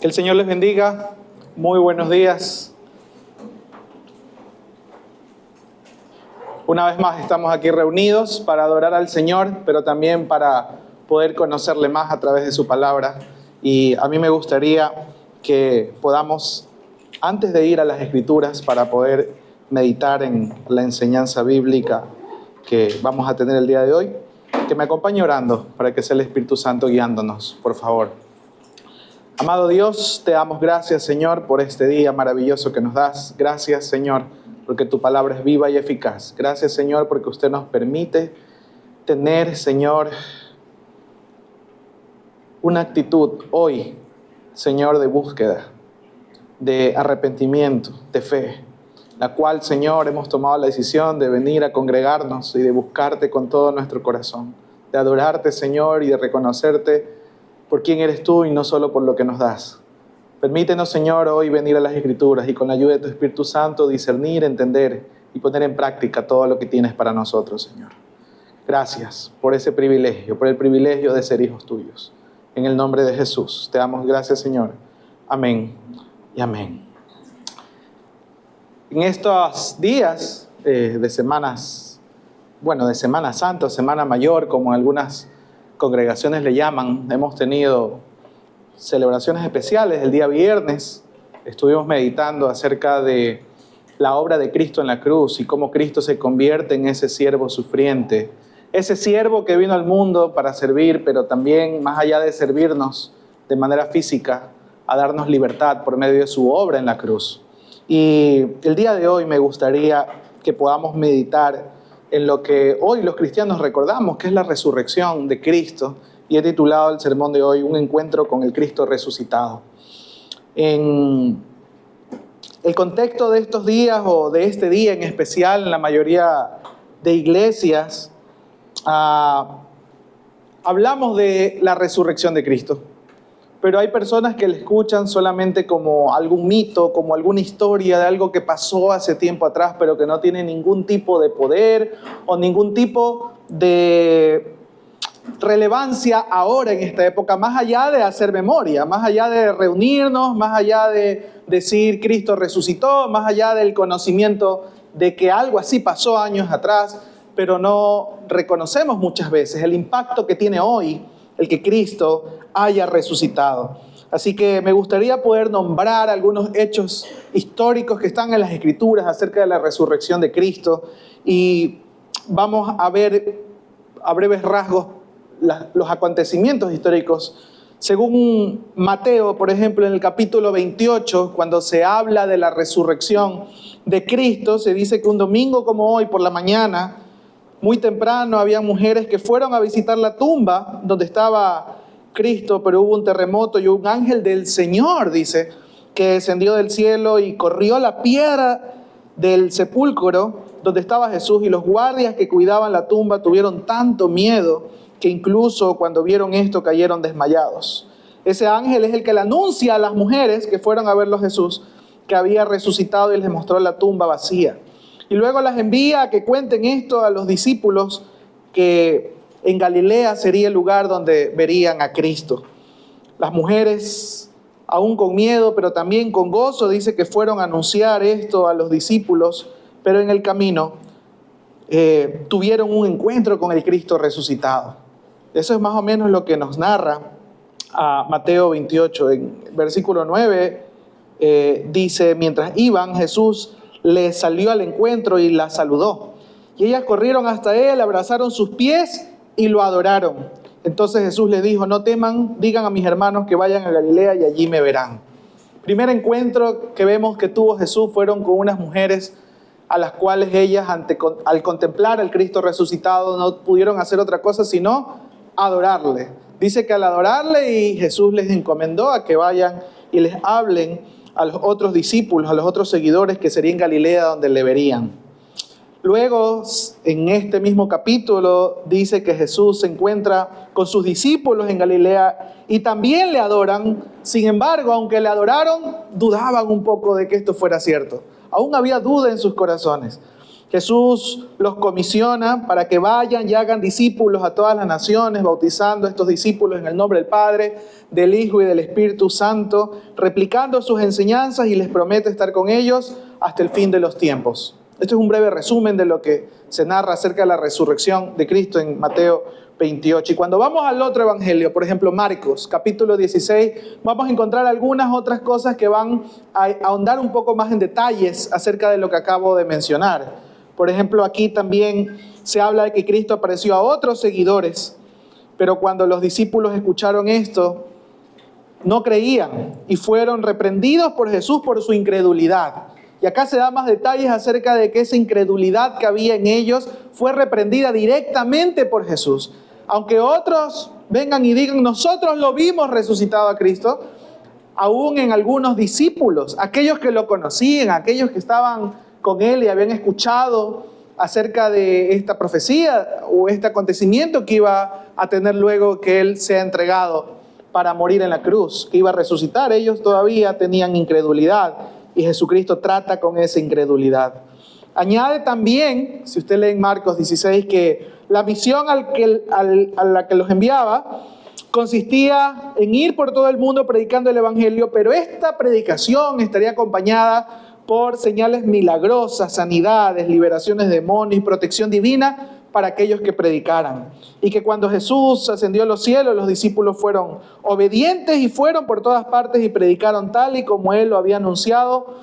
Que el Señor les bendiga. Muy buenos días. Una vez más estamos aquí reunidos para adorar al Señor, pero también para poder conocerle más a través de su palabra. Y a mí me gustaría que podamos, antes de ir a las Escrituras, para poder meditar en la enseñanza bíblica que vamos a tener el día de hoy, que me acompañe orando para que sea el Espíritu Santo guiándonos, por favor. Amado Dios, te damos gracias, Señor, por este día maravilloso que nos das. Gracias, Señor, porque tu palabra es viva y eficaz. Gracias, Señor, porque usted nos permite tener, Señor, una actitud hoy, Señor, de búsqueda, de arrepentimiento, de fe, la cual, Señor, hemos tomado la decisión de venir a congregarnos y de buscarte con todo nuestro corazón, de adorarte, Señor, y de reconocerte por quién eres tú y no solo por lo que nos das. Permítenos, Señor, hoy venir a las Escrituras y con la ayuda de tu Espíritu Santo discernir, entender y poner en práctica todo lo que tienes para nosotros, Señor. Gracias por ese privilegio, por el privilegio de ser hijos tuyos. En el nombre de Jesús, te damos gracias, Señor. Amén y amén. En estos días de Semana Santa, Semana Mayor, como algunas congregaciones le llaman, hemos tenido celebraciones especiales. El día viernes estuvimos meditando acerca de la obra de Cristo en la cruz y cómo Cristo se convierte en ese siervo sufriente, ese siervo que vino al mundo para servir, pero también, más allá de servirnos de manera física, a darnos libertad por medio de su obra en la cruz. Y el día de hoy me gustaría que podamos meditar en lo que hoy los cristianos recordamos, que es la resurrección de Cristo, y he titulado el sermón de hoy Un encuentro con el Cristo resucitado. En el contexto de estos días, o de este día en especial, en la mayoría de iglesias, hablamos de la resurrección de Cristo. Pero hay personas que le escuchan solamente como algún mito, como alguna historia de algo que pasó hace tiempo atrás, pero que no tiene ningún tipo de poder o ningún tipo de relevancia ahora en esta época, más allá de hacer memoria, más allá de reunirnos, más allá de decir Cristo resucitó, más allá del conocimiento de que algo así pasó años atrás, pero no reconocemos muchas veces el impacto que tiene hoy el que Cristo haya resucitado. Así que me gustaría poder nombrar algunos hechos históricos que están en las Escrituras acerca de la resurrección de Cristo, y vamos a ver a breves rasgos los acontecimientos históricos. Según Mateo, por ejemplo, en el capítulo 28, cuando se habla de la resurrección de Cristo, se dice que un domingo como hoy por la mañana, muy temprano, había mujeres que fueron a visitar la tumba donde estaba Cristo, pero hubo un terremoto y un ángel del Señor, dice, que descendió del cielo y corrió la piedra del sepulcro donde estaba Jesús, y los guardias que cuidaban la tumba tuvieron tanto miedo que incluso cuando vieron esto cayeron desmayados. Ese ángel es el que le anuncia a las mujeres que fueron a verlo a Jesús que había resucitado y les mostró la tumba vacía. Y luego las envía a que cuenten esto a los discípulos, que en Galilea sería el lugar donde verían a Cristo. Las mujeres, aún con miedo, pero también con gozo, dice que fueron a anunciar esto a los discípulos, pero en el camino tuvieron un encuentro con el Cristo resucitado. Eso es más o menos lo que nos narra a Mateo 28. En versículo 9 dice, mientras iban, Jesús les salió al encuentro y la saludó. Y ellas corrieron hasta él, abrazaron sus pies y lo adoraron. Entonces Jesús les dijo, no teman, digan a mis hermanos que vayan a Galilea y allí me verán. Primer encuentro que vemos que tuvo Jesús fueron con unas mujeres a las cuales ellas, al contemplar al Cristo resucitado, no pudieron hacer otra cosa sino adorarle. Dice que al adorarle, y Jesús les encomendó a que vayan y les hablen a los otros discípulos, a los otros seguidores que serían en Galilea donde le verían. Luego, en este mismo capítulo, dice que Jesús se encuentra con sus discípulos en Galilea y también le adoran. Sin embargo, aunque le adoraron, dudaban un poco de que esto fuera cierto. Aún había duda en sus corazones. Jesús los comisiona para que vayan y hagan discípulos a todas las naciones, bautizando a estos discípulos en el nombre del Padre, del Hijo y del Espíritu Santo, replicando sus enseñanzas, y les promete estar con ellos hasta el fin de los tiempos. Esto es un breve resumen de lo que se narra acerca de la resurrección de Cristo en Mateo 28. Y cuando vamos al otro evangelio, por ejemplo Marcos, capítulo 16, vamos a encontrar algunas otras cosas que van a ahondar un poco más en detalles acerca de lo que acabo de mencionar. Por ejemplo, aquí también se habla de que Cristo apareció a otros seguidores, pero cuando los discípulos escucharon esto, no creían y fueron reprendidos por Jesús por su incredulidad. Y acá se da más detalles acerca de que esa incredulidad que había en ellos fue reprendida directamente por Jesús. Aunque otros vengan y digan, nosotros lo vimos resucitado a Cristo, aún en algunos discípulos, aquellos que lo conocían, aquellos que estaban con él y habían escuchado acerca de esta profecía o este acontecimiento que iba a tener luego que él sea entregado para morir en la cruz, que iba a resucitar, ellos todavía tenían incredulidad y Jesucristo trata con esa incredulidad. Añade también, si usted lee en Marcos 16, que la misión a la que los enviaba consistía en ir por todo el mundo predicando el evangelio, pero esta predicación estaría acompañada por señales milagrosas, sanidades, liberaciones de demonios y protección divina para aquellos que predicaran. Y que cuando Jesús ascendió a los cielos, los discípulos fueron obedientes y fueron por todas partes y predicaron tal y como Él lo había anunciado,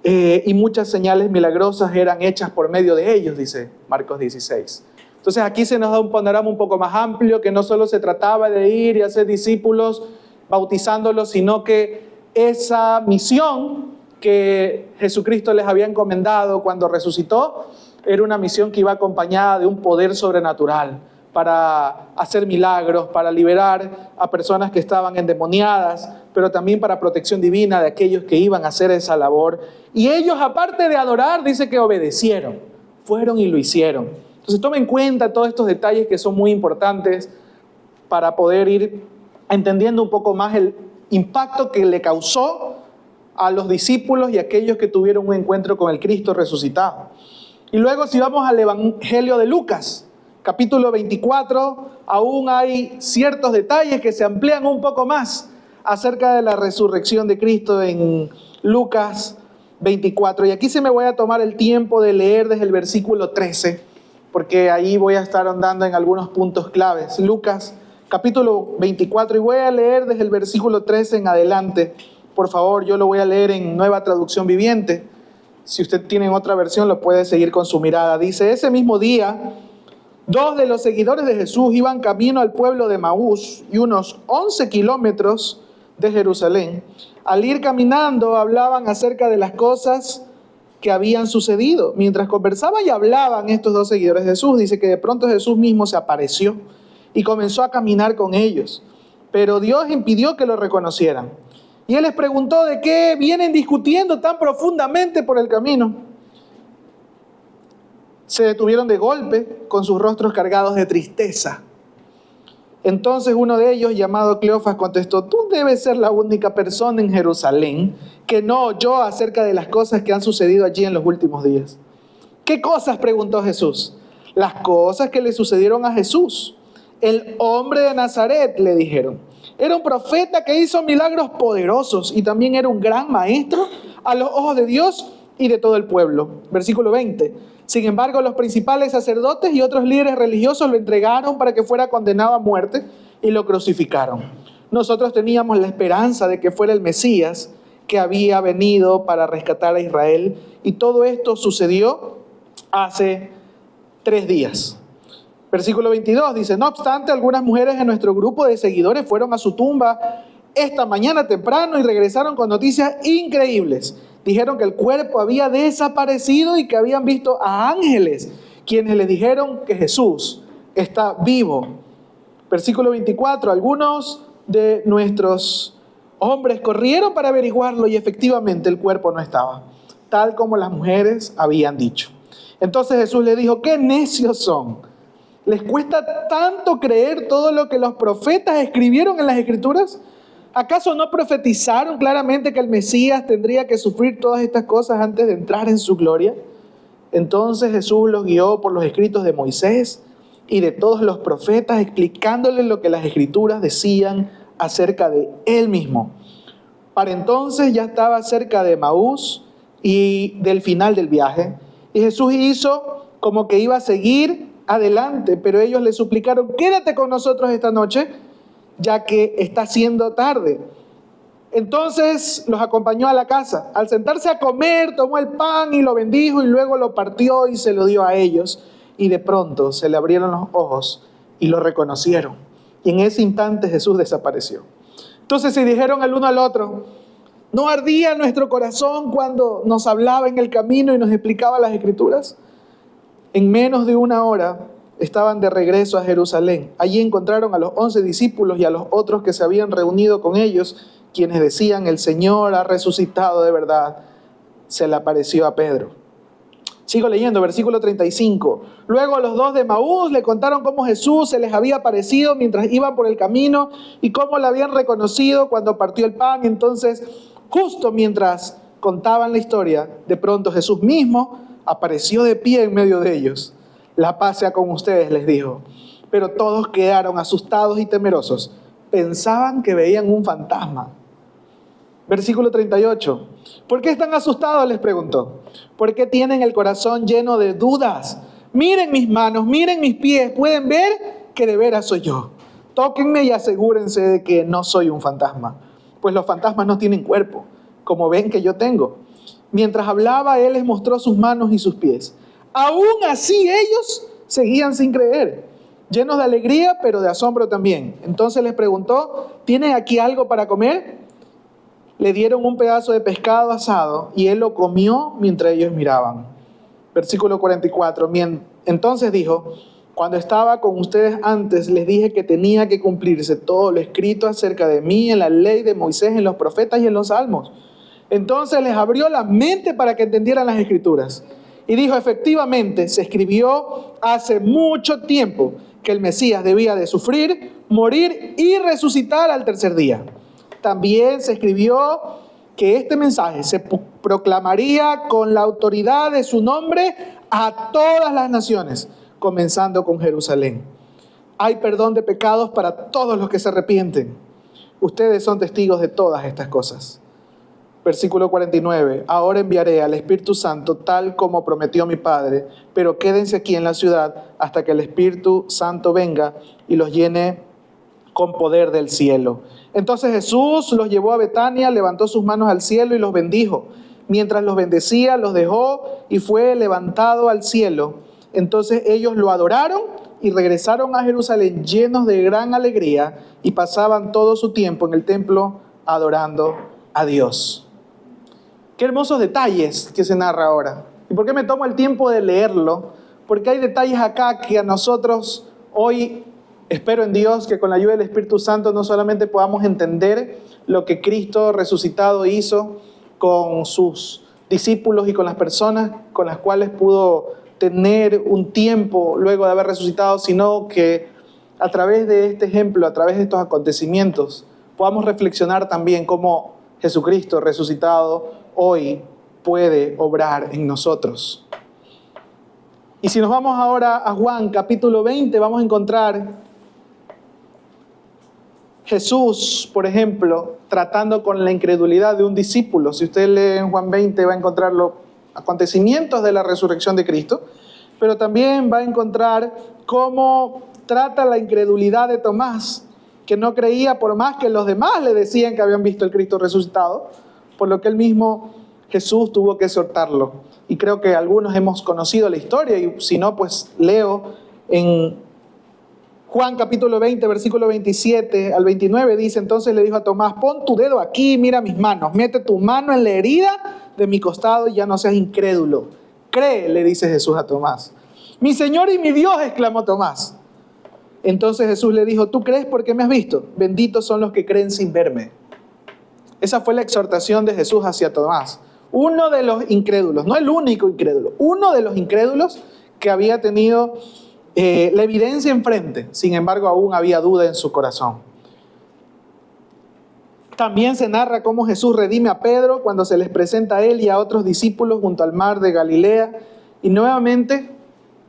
y muchas señales milagrosas eran hechas por medio de ellos, dice Marcos 16. Entonces aquí se nos da un panorama un poco más amplio, que no solo se trataba de ir y hacer discípulos bautizándolos, sino que esa misión que Jesucristo les había encomendado cuando resucitó era una misión que iba acompañada de un poder sobrenatural para hacer milagros, para liberar a personas que estaban endemoniadas, pero también para protección divina de aquellos que iban a hacer esa labor. Y ellos, aparte de adorar, dice que obedecieron, fueron y lo hicieron. Entonces tomen en cuenta todos estos detalles que son muy importantes para poder ir entendiendo un poco más el impacto que le causó a los discípulos y a aquellos que tuvieron un encuentro con el Cristo resucitado. Y luego si vamos al Evangelio de Lucas, capítulo 24, aún hay ciertos detalles que se amplían un poco más acerca de la resurrección de Cristo en Lucas 24. Y aquí se me voy a tomar el tiempo de leer desde el versículo 13, porque ahí voy a estar andando en algunos puntos claves. Lucas capítulo 24, y voy a leer desde el versículo 13 en adelante. Por favor, yo lo voy a leer en Nueva Traducción Viviente. Si usted tiene otra versión, lo puede seguir con su mirada. Dice, ese mismo día, 2 de los seguidores de Jesús iban camino al pueblo de Maús y unos 11 kilómetros de Jerusalén. Al ir caminando, hablaban acerca de las cosas que habían sucedido. Mientras conversaban y hablaban estos 2 seguidores de Jesús, dice que de pronto Jesús mismo se apareció y comenzó a caminar con ellos. Pero Dios impidió que lo reconocieran. Y él les preguntó de qué vienen discutiendo tan profundamente por el camino. Se detuvieron de golpe con sus rostros cargados de tristeza. Entonces uno de ellos, llamado Cleofas, contestó, tú debes ser la única persona en Jerusalén que no oyó acerca de las cosas que han sucedido allí en los últimos días. ¿Qué cosas?, preguntó Jesús. Las cosas que le sucedieron a Jesús. El hombre de Nazaret, le dijeron. Era un profeta que hizo milagros poderosos y también era un gran maestro a los ojos de Dios y de todo el pueblo. Versículo 20. Sin embargo, los principales sacerdotes y otros líderes religiosos lo entregaron para que fuera condenado a muerte y lo crucificaron. Nosotros teníamos la esperanza de que fuera el Mesías que había venido para rescatar a Israel, y todo esto sucedió hace 3 días. Versículo 22 dice, no obstante, algunas mujeres de nuestro grupo de seguidores fueron a su tumba esta mañana temprano y regresaron con noticias increíbles. Dijeron que el cuerpo había desaparecido y que habían visto a ángeles, quienes les dijeron que Jesús está vivo. Versículo 24, algunos de nuestros hombres corrieron para averiguarlo y efectivamente el cuerpo no estaba, tal como las mujeres habían dicho. Entonces Jesús les dijo, qué necios son. ¿Les cuesta tanto creer todo lo que los profetas escribieron en las Escrituras? ¿Acaso no profetizaron claramente que el Mesías tendría que sufrir todas estas cosas antes de entrar en su gloria? Entonces Jesús los guió por los escritos de Moisés y de todos los profetas, explicándoles lo que las escrituras decían acerca de él mismo. Para entonces ya estaba cerca de Emaús y del final del viaje, y Jesús hizo como que iba a seguir adelante, pero ellos le suplicaron: quédate con nosotros esta noche, ya que está siendo tarde. Entonces los acompañó a la casa. Al sentarse a comer, tomó el pan y lo bendijo, y luego lo partió y se lo dio a ellos. Y de pronto se le abrieron los ojos y lo reconocieron. Y en ese instante Jesús desapareció. Entonces se dijeron el uno al otro: ¿no ardía nuestro corazón cuando nos hablaba en el camino y nos explicaba las Escrituras? En menos de una hora estaban de regreso a Jerusalén. Allí encontraron a los 11 discípulos y a los otros que se habían reunido con ellos, quienes decían: el Señor ha resucitado de verdad. Se le apareció a Pedro. Sigo leyendo, versículo 35. Luego los dos de Emaús le contaron cómo Jesús se les había aparecido mientras iban por el camino y cómo la habían reconocido cuando partió el pan. Entonces, justo mientras contaban la historia, de pronto Jesús mismo apareció de pie en medio de ellos. La paz sea con ustedes, les dijo. Pero todos quedaron asustados y temerosos. Pensaban que veían un fantasma. Versículo 38. ¿Por qué están asustados?, les preguntó. ¿Por qué tienen el corazón lleno de dudas? Miren mis manos, miren mis pies. ¿Pueden ver que de veras soy yo? Tóquenme y asegúrense de que no soy un fantasma. Pues los fantasmas no tienen cuerpo, como ven que yo tengo. Mientras hablaba, él les mostró sus manos y sus pies. Aún así ellos seguían sin creer, llenos de alegría, pero de asombro también. Entonces les preguntó: ¿tienen aquí algo para comer? Le dieron un pedazo de pescado asado y él lo comió mientras ellos miraban. Versículo 44. Entonces dijo: cuando estaba con ustedes antes, les dije que tenía que cumplirse todo lo escrito acerca de mí en la ley de Moisés, en los profetas y en los salmos. Entonces les abrió la mente para que entendieran las Escrituras. Y dijo: efectivamente, se escribió hace mucho tiempo que el Mesías debía de sufrir, morir y resucitar al tercer día. También se escribió que este mensaje se proclamaría con la autoridad de su nombre a todas las naciones, comenzando con Jerusalén. Hay perdón de pecados para todos los que se arrepienten. Ustedes son testigos de todas estas cosas. Versículo 49. Ahora enviaré al Espíritu Santo tal como prometió mi Padre, pero quédense aquí en la ciudad hasta que el Espíritu Santo venga y los llene con poder del cielo. Entonces Jesús los llevó a Betania, levantó sus manos al cielo y los bendijo. Mientras los bendecía, los dejó y fue levantado al cielo. Entonces ellos lo adoraron y regresaron a Jerusalén llenos de gran alegría y pasaban todo su tiempo en el templo adorando a Dios. Qué hermosos detalles que se narra ahora. ¿Y por qué me tomo el tiempo de leerlo? Porque hay detalles acá que a nosotros hoy, espero en Dios, que con la ayuda del Espíritu Santo no solamente podamos entender lo que Cristo resucitado hizo con sus discípulos y con las personas con las cuales pudo tener un tiempo luego de haber resucitado, sino que a través de este ejemplo, a través de estos acontecimientos, podamos reflexionar también cómo Jesucristo resucitado hoy puede obrar en nosotros. Y si nos vamos ahora a Juan capítulo 20, vamos a encontrar Jesús, por ejemplo, tratando con la incredulidad de un discípulo. Si usted lee en Juan 20, va a encontrar los acontecimientos de la resurrección de Cristo, pero también va a encontrar cómo trata la incredulidad de Tomás, que no creía por más que los demás le decían que habían visto al Cristo resucitado, por lo que él mismo, Jesús, tuvo que exhortarlo. Y creo que algunos hemos conocido la historia, y si no, pues leo en Juan capítulo 20, versículo 27 al 29, dice: entonces le dijo a Tomás: pon tu dedo aquí, mira mis manos, mete tu mano en la herida de mi costado y ya no seas incrédulo. Cree, le dice Jesús a Tomás. Mi Señor y mi Dios, exclamó Tomás. Entonces Jesús le dijo: ¿tú crees porque me has visto? Benditos son los que creen sin verme. Esa fue la exhortación de Jesús hacia Tomás. Uno de los incrédulos, no el único incrédulo, uno de los incrédulos que había tenido la evidencia enfrente, sin embargo aún había duda en su corazón. También se narra cómo Jesús redime a Pedro cuando se les presenta a él y a otros discípulos junto al mar de Galilea. y nuevamente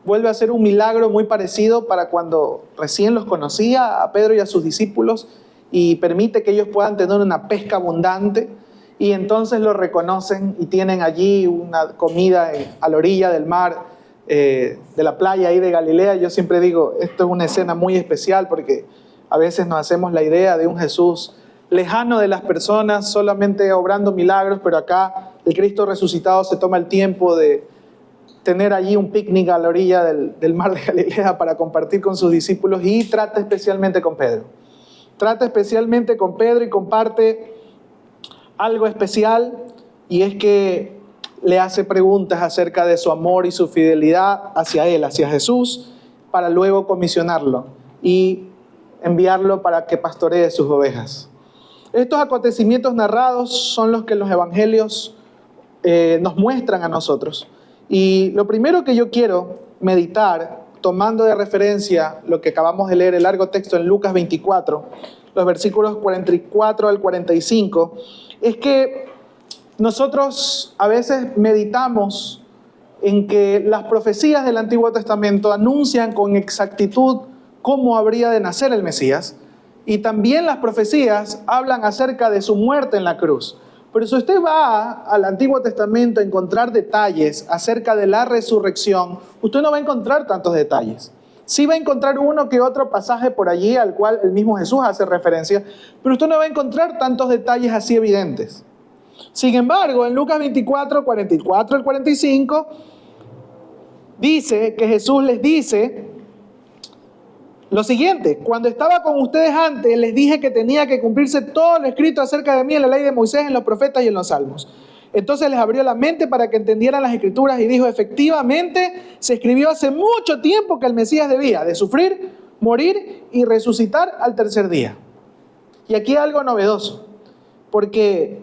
vuelve a hacer un milagro muy parecido para cuando recién los conocía a Pedro y a sus discípulos, y permite que ellos puedan tener una pesca abundante, y entonces lo reconocen y tienen allí una comida a la orilla del mar, de la playa ahí de Galilea. Yo siempre digo, esto es una escena muy especial porque a veces nos hacemos la idea de un Jesús lejano de las personas, solamente obrando milagros, pero acá el Cristo resucitado se toma el tiempo de tener allí un picnic a la orilla del mar de Galilea para compartir con sus discípulos, y trata especialmente con Pedro. Trata especialmente con Pedro y comparte algo especial, y es que le hace preguntas acerca de su amor y su fidelidad hacia él, hacia Jesús, para luego comisionarlo y enviarlo para que pastoree sus ovejas. Estos acontecimientos narrados son los que los evangelios nos muestran a nosotros. Y lo primero que yo quiero meditar, tomando de referencia lo que acabamos de leer, el largo texto en Lucas 24, los versículos 44 al 45, es que nosotros a veces meditamos en que las profecías del Antiguo Testamento anuncian con exactitud cómo habría de nacer el Mesías, y también las profecías hablan acerca de su muerte en la cruz. Pero si usted va al Antiguo Testamento a encontrar detalles acerca de la resurrección, usted no va a encontrar tantos detalles. Sí va a encontrar uno que otro pasaje por allí al cual el mismo Jesús hace referencia, pero usted no va a encontrar tantos detalles así evidentes. Sin embargo, en Lucas 24, 44 al 45, dice que Jesús les dice lo siguiente: cuando estaba con ustedes antes, les dije que tenía que cumplirse todo lo escrito acerca de mí en la ley de Moisés, en los profetas y en los salmos. Entonces les abrió la mente para que entendieran las escrituras y dijo: efectivamente, se escribió hace mucho tiempo que el Mesías debía de sufrir, morir y resucitar al tercer día. Y aquí hay algo novedoso, porque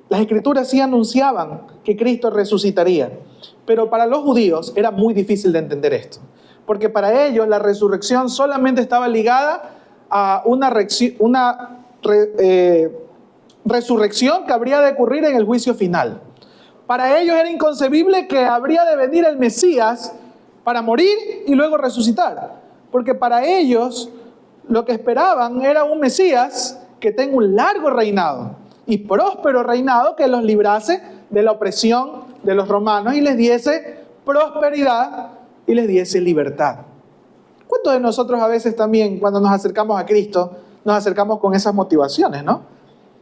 las escrituras sí anunciaban que Cristo resucitaría, pero para los judíos era muy difícil de entender esto, porque para ellos la resurrección solamente estaba ligada a una resurrección que habría de ocurrir en el juicio final. Para ellos era inconcebible que habría de venir el Mesías para morir y luego resucitar, porque para ellos lo que esperaban era un Mesías que tenga un largo reinado y próspero reinado, que los librase de la opresión de los romanos y les diese prosperidad y les diese libertad. ¿Cuántos de nosotros a veces también, cuando nos acercamos a Cristo, nos acercamos con esas motivaciones, ¿no?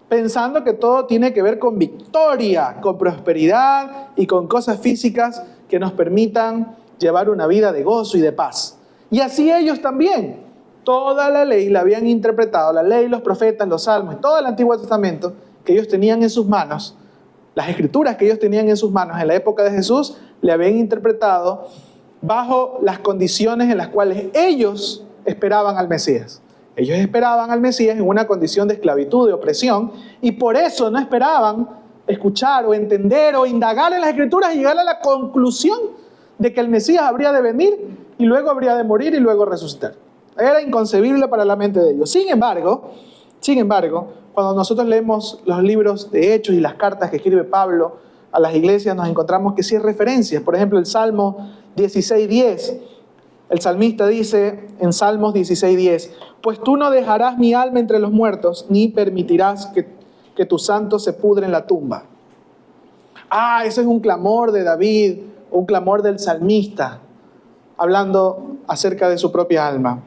Pensando que todo tiene que ver con victoria, con prosperidad y con cosas físicas que nos permitan llevar una vida de gozo y de paz. Y así ellos también. Toda la ley la habían interpretado, la ley, los profetas, los salmos y todo el Antiguo Testamento que ellos tenían en sus manos, las escrituras que ellos tenían en sus manos en la época de Jesús, le habían interpretado bajo las condiciones en las cuales ellos esperaban al Mesías. Ellos esperaban al Mesías en una condición de esclavitud, de opresión, y por eso no esperaban escuchar o entender o indagar en las escrituras y llegar a la conclusión de que el Mesías habría de venir y luego habría de morir y luego resucitar. Era inconcebible para la mente de ellos. Sin embargo, cuando nosotros leemos los libros de Hechos y las cartas que escribe Pablo a las iglesias, nos encontramos que sí hay referencias. Por ejemplo, el Salmo 16:10. El salmista dice en Salmos 16:10: pues tú no dejarás mi alma entre los muertos, ni permitirás que tu santo se pudre en la tumba. Ese es un clamor de David, un clamor del salmista, hablando acerca de su propia alma.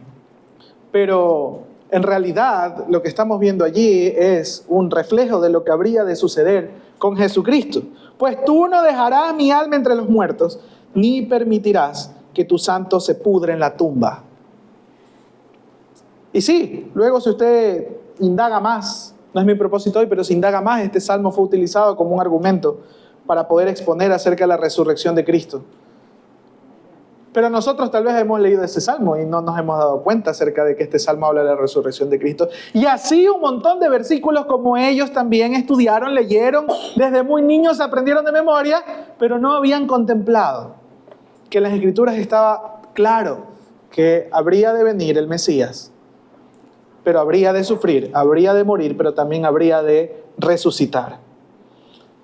Pero en realidad lo que estamos viendo allí es un reflejo de lo que habría de suceder con Jesucristo. Pues tú no dejarás mi alma entre los muertos, ni permitirás que tu santo se pudre en la tumba. Y sí, luego si usted indaga más, no es mi propósito hoy, pero si indaga más, este salmo fue utilizado como un argumento para poder exponer acerca de la resurrección de Cristo. Pero nosotros tal vez hemos leído ese salmo y no nos hemos dado cuenta acerca de que este salmo habla de la resurrección de Cristo. Y así un montón de versículos como ellos también estudiaron, leyeron, desde muy niños aprendieron de memoria, pero no habían contemplado que en las Escrituras estaba claro que habría de venir el Mesías, pero habría de sufrir, habría de morir, pero también habría de resucitar.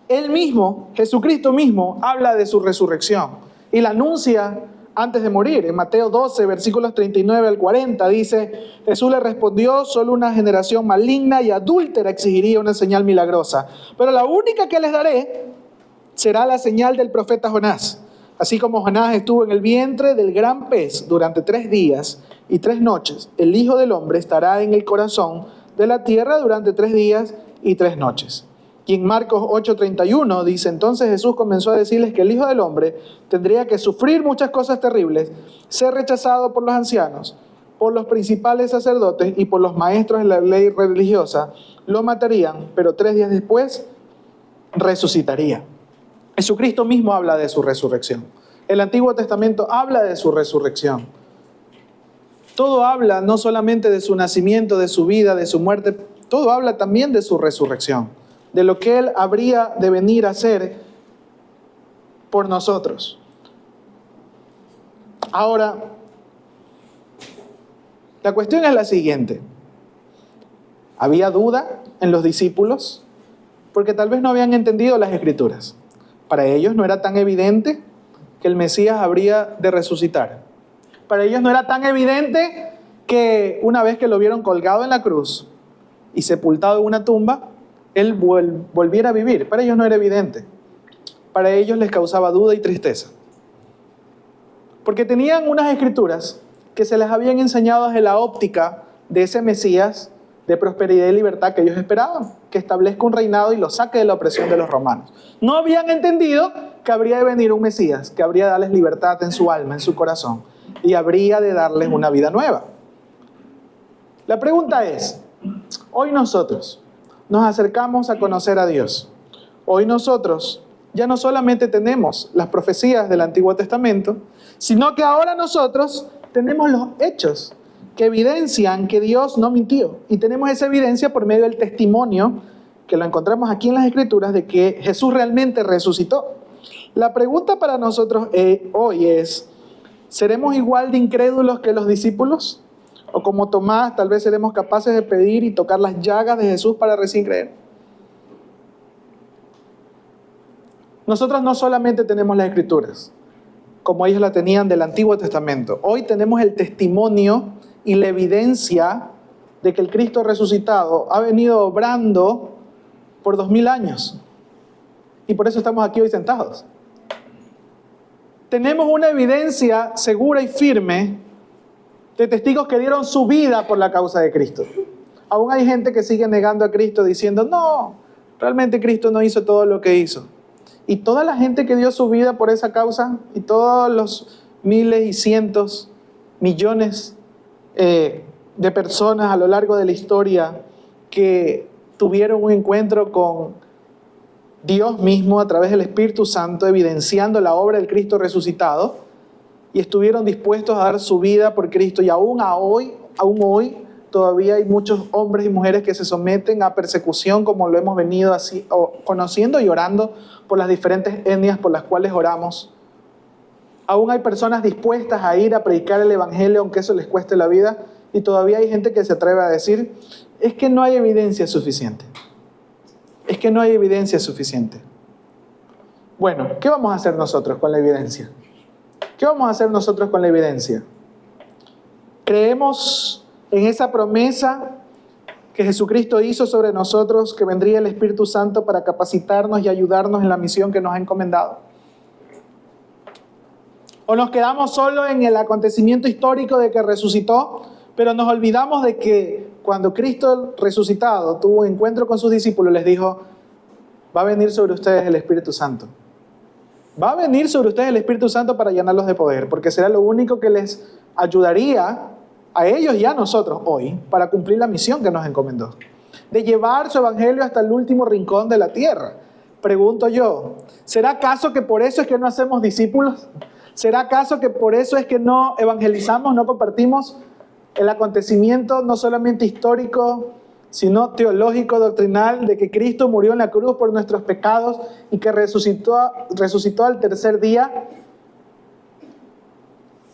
Él mismo, Jesucristo mismo, habla de su resurrección. y la anuncia antes de morir. En Mateo 12, versículos 39 al 40, dice: Jesús le respondió: solo una generación maligna y adúltera exigiría una señal milagrosa, pero la única que les daré será la señal del profeta Jonás. Así como Jonás estuvo en el vientre del gran pez durante 3 días y 3 noches, el Hijo del Hombre estará en el corazón de la tierra durante 3 días y 3 noches. Y en Marcos 8:31 dice: entonces Jesús comenzó a decirles que el Hijo del Hombre tendría que sufrir muchas cosas terribles, ser rechazado por los ancianos, por los principales sacerdotes y por los maestros de la ley religiosa. Lo matarían, pero 3 días después resucitaría. Jesucristo mismo habla de su resurrección. El Antiguo Testamento habla de su resurrección. Todo habla no solamente de su nacimiento, de su vida, de su muerte, todo habla también de su resurrección, de lo que Él habría de venir a hacer por nosotros. Ahora, la cuestión es la siguiente. ¿Había duda en los discípulos? Porque tal vez no habían entendido las Escrituras. Para ellos no era tan evidente que el Mesías habría de resucitar. Para ellos no era tan evidente que una vez que lo vieron colgado en la cruz y sepultado en una tumba, Él volviera a vivir. Para ellos no era evidente. Para ellos les causaba duda y tristeza. Porque tenían unas Escrituras que se les habían enseñado desde la óptica de ese Mesías de prosperidad y libertad que ellos esperaban, que establezca un reinado y los saque de la opresión de los romanos. No habían entendido que habría de venir un Mesías, que habría de darles libertad en su alma, en su corazón, y habría de darles una vida nueva. La pregunta es, hoy nosotros nos acercamos a conocer a Dios. Hoy nosotros ya no solamente tenemos las profecías del Antiguo Testamento, sino que ahora nosotros tenemos los hechos que evidencian que Dios no mintió. Y tenemos esa evidencia por medio del testimonio, que lo encontramos aquí en las Escrituras, de que Jesús realmente resucitó. La pregunta para nosotros hoy es, ¿seremos igual de incrédulos que los discípulos? O como Tomás, tal vez seremos capaces de pedir y tocar las llagas de Jesús para recién creer. Nosotros no solamente tenemos las Escrituras, como ellos la tenían del Antiguo Testamento. Hoy tenemos el testimonio y la evidencia de que el Cristo resucitado ha venido obrando por 2000 años. Y por eso estamos aquí hoy sentados. Tenemos una evidencia segura y firme de testigos que dieron su vida por la causa de Cristo. Aún hay gente que sigue negando a Cristo diciendo, no, realmente Cristo no hizo todo lo que hizo. Y toda la gente que dio su vida por esa causa, y todos los miles y cientos, millones de personas a lo largo de la historia que tuvieron un encuentro con Dios mismo a través del Espíritu Santo, evidenciando la obra del Cristo resucitado, y estuvieron dispuestos a dar su vida por Cristo. Y aún hoy, todavía hay muchos hombres y mujeres que se someten a persecución, como lo hemos venido así, conociendo y orando por las diferentes etnias por las cuales oramos. Aún hay personas dispuestas a ir a predicar el Evangelio, aunque eso les cueste la vida. Y todavía hay gente que se atreve a decir, es que no hay evidencia suficiente. Es que no hay evidencia suficiente. Bueno, ¿qué vamos a hacer nosotros con la evidencia? ¿Qué vamos a hacer nosotros con la evidencia? ¿Creemos en esa promesa que Jesucristo hizo sobre nosotros, que vendría el Espíritu Santo para capacitarnos y ayudarnos en la misión que nos ha encomendado? ¿O nos quedamos solo en el acontecimiento histórico de que resucitó, pero nos olvidamos de que cuando Cristo resucitado tuvo un encuentro con sus discípulos, les dijo, va a venir sobre ustedes el Espíritu Santo? Va a venir sobre ustedes el Espíritu Santo para llenarlos de poder, porque será lo único que les ayudaría a ellos y a nosotros hoy para cumplir la misión que nos encomendó, de llevar su evangelio hasta el último rincón de la tierra. Pregunto yo, ¿será acaso que por eso es que no hacemos discípulos? ¿Será acaso que por eso es que no evangelizamos, no compartimos el acontecimiento no solamente histórico, sino teológico, doctrinal, de que Cristo murió en la cruz por nuestros pecados y que resucitó al tercer día?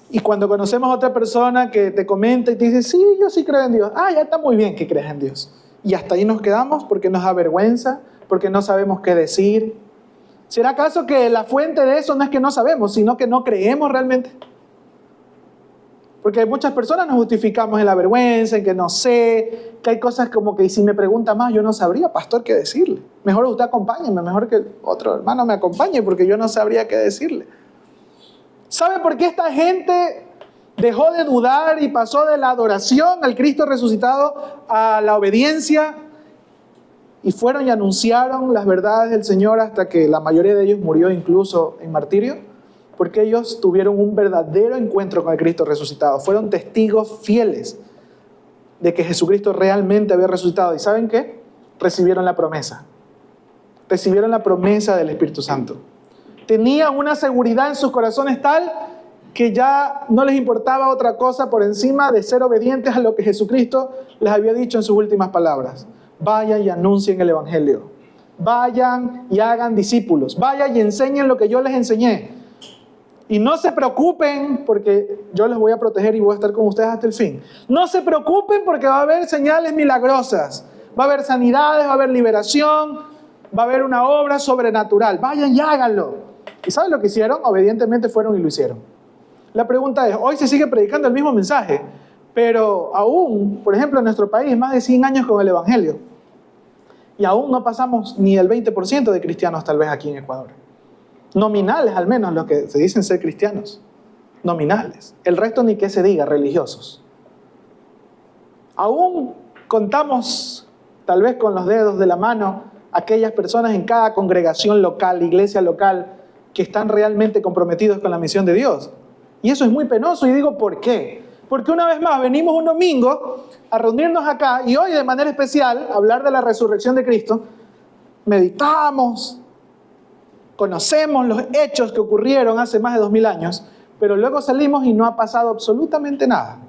Y cuando conocemos a otra persona que te comenta y te dice, sí, yo sí creo en Dios. Ah, ya está muy bien que creas en Dios. Y hasta ahí nos quedamos porque nos da vergüenza, porque no sabemos qué decir. ¿Será acaso que la fuente de eso no es que no sabemos, sino que no creemos realmente? Porque muchas personas nos justificamos en la vergüenza, en que no sé, que hay cosas como que si me pregunta más, yo no sabría, pastor, qué decirle. Mejor usted acompáñeme, mejor que otro hermano me acompañe, porque yo no sabría qué decirle. ¿Sabe por qué esta gente dejó de dudar y pasó de la adoración al Cristo resucitado a la obediencia? Y fueron y anunciaron las verdades del Señor hasta que la mayoría de ellos murió incluso en martirio. Porque ellos tuvieron un verdadero encuentro con el Cristo resucitado. Fueron testigos fieles de que Jesucristo realmente había resucitado. ¿Y saben qué? Recibieron la promesa. Recibieron la promesa del Espíritu Santo. Tenían una seguridad en sus corazones tal que ya no les importaba otra cosa por encima de ser obedientes a lo que Jesucristo les había dicho en sus últimas palabras. Vayan y anuncien el Evangelio. Vayan y hagan discípulos. Vayan y enseñen lo que yo les enseñé. Y no se preocupen porque yo les voy a proteger y voy a estar con ustedes hasta el fin. No se preocupen porque va a haber señales milagrosas. Va a haber sanidades, va a haber liberación, va a haber una obra sobrenatural. Vayan y háganlo. ¿Y saben lo que hicieron? Obedientemente fueron y lo hicieron. La pregunta es, hoy se sigue predicando el mismo mensaje, pero aún, por ejemplo, en nuestro país, más de 100 años con el Evangelio. Y aún no pasamos ni el 20% de cristianos tal vez aquí en Ecuador. Nominales al menos, los que se dicen ser cristianos. Nominales. El resto ni que se diga, religiosos. Aún contamos, tal vez con los dedos de la mano, aquellas personas en cada congregación local, iglesia local, que están realmente comprometidos con la misión de Dios. Y eso es muy penoso y digo, ¿por qué? Porque una vez más venimos un domingo a reunirnos acá y hoy de manera especial hablar de la resurrección de Cristo. Meditamos, conocemos los hechos que ocurrieron hace más de 2000 años, pero luego salimos y no ha pasado absolutamente nada.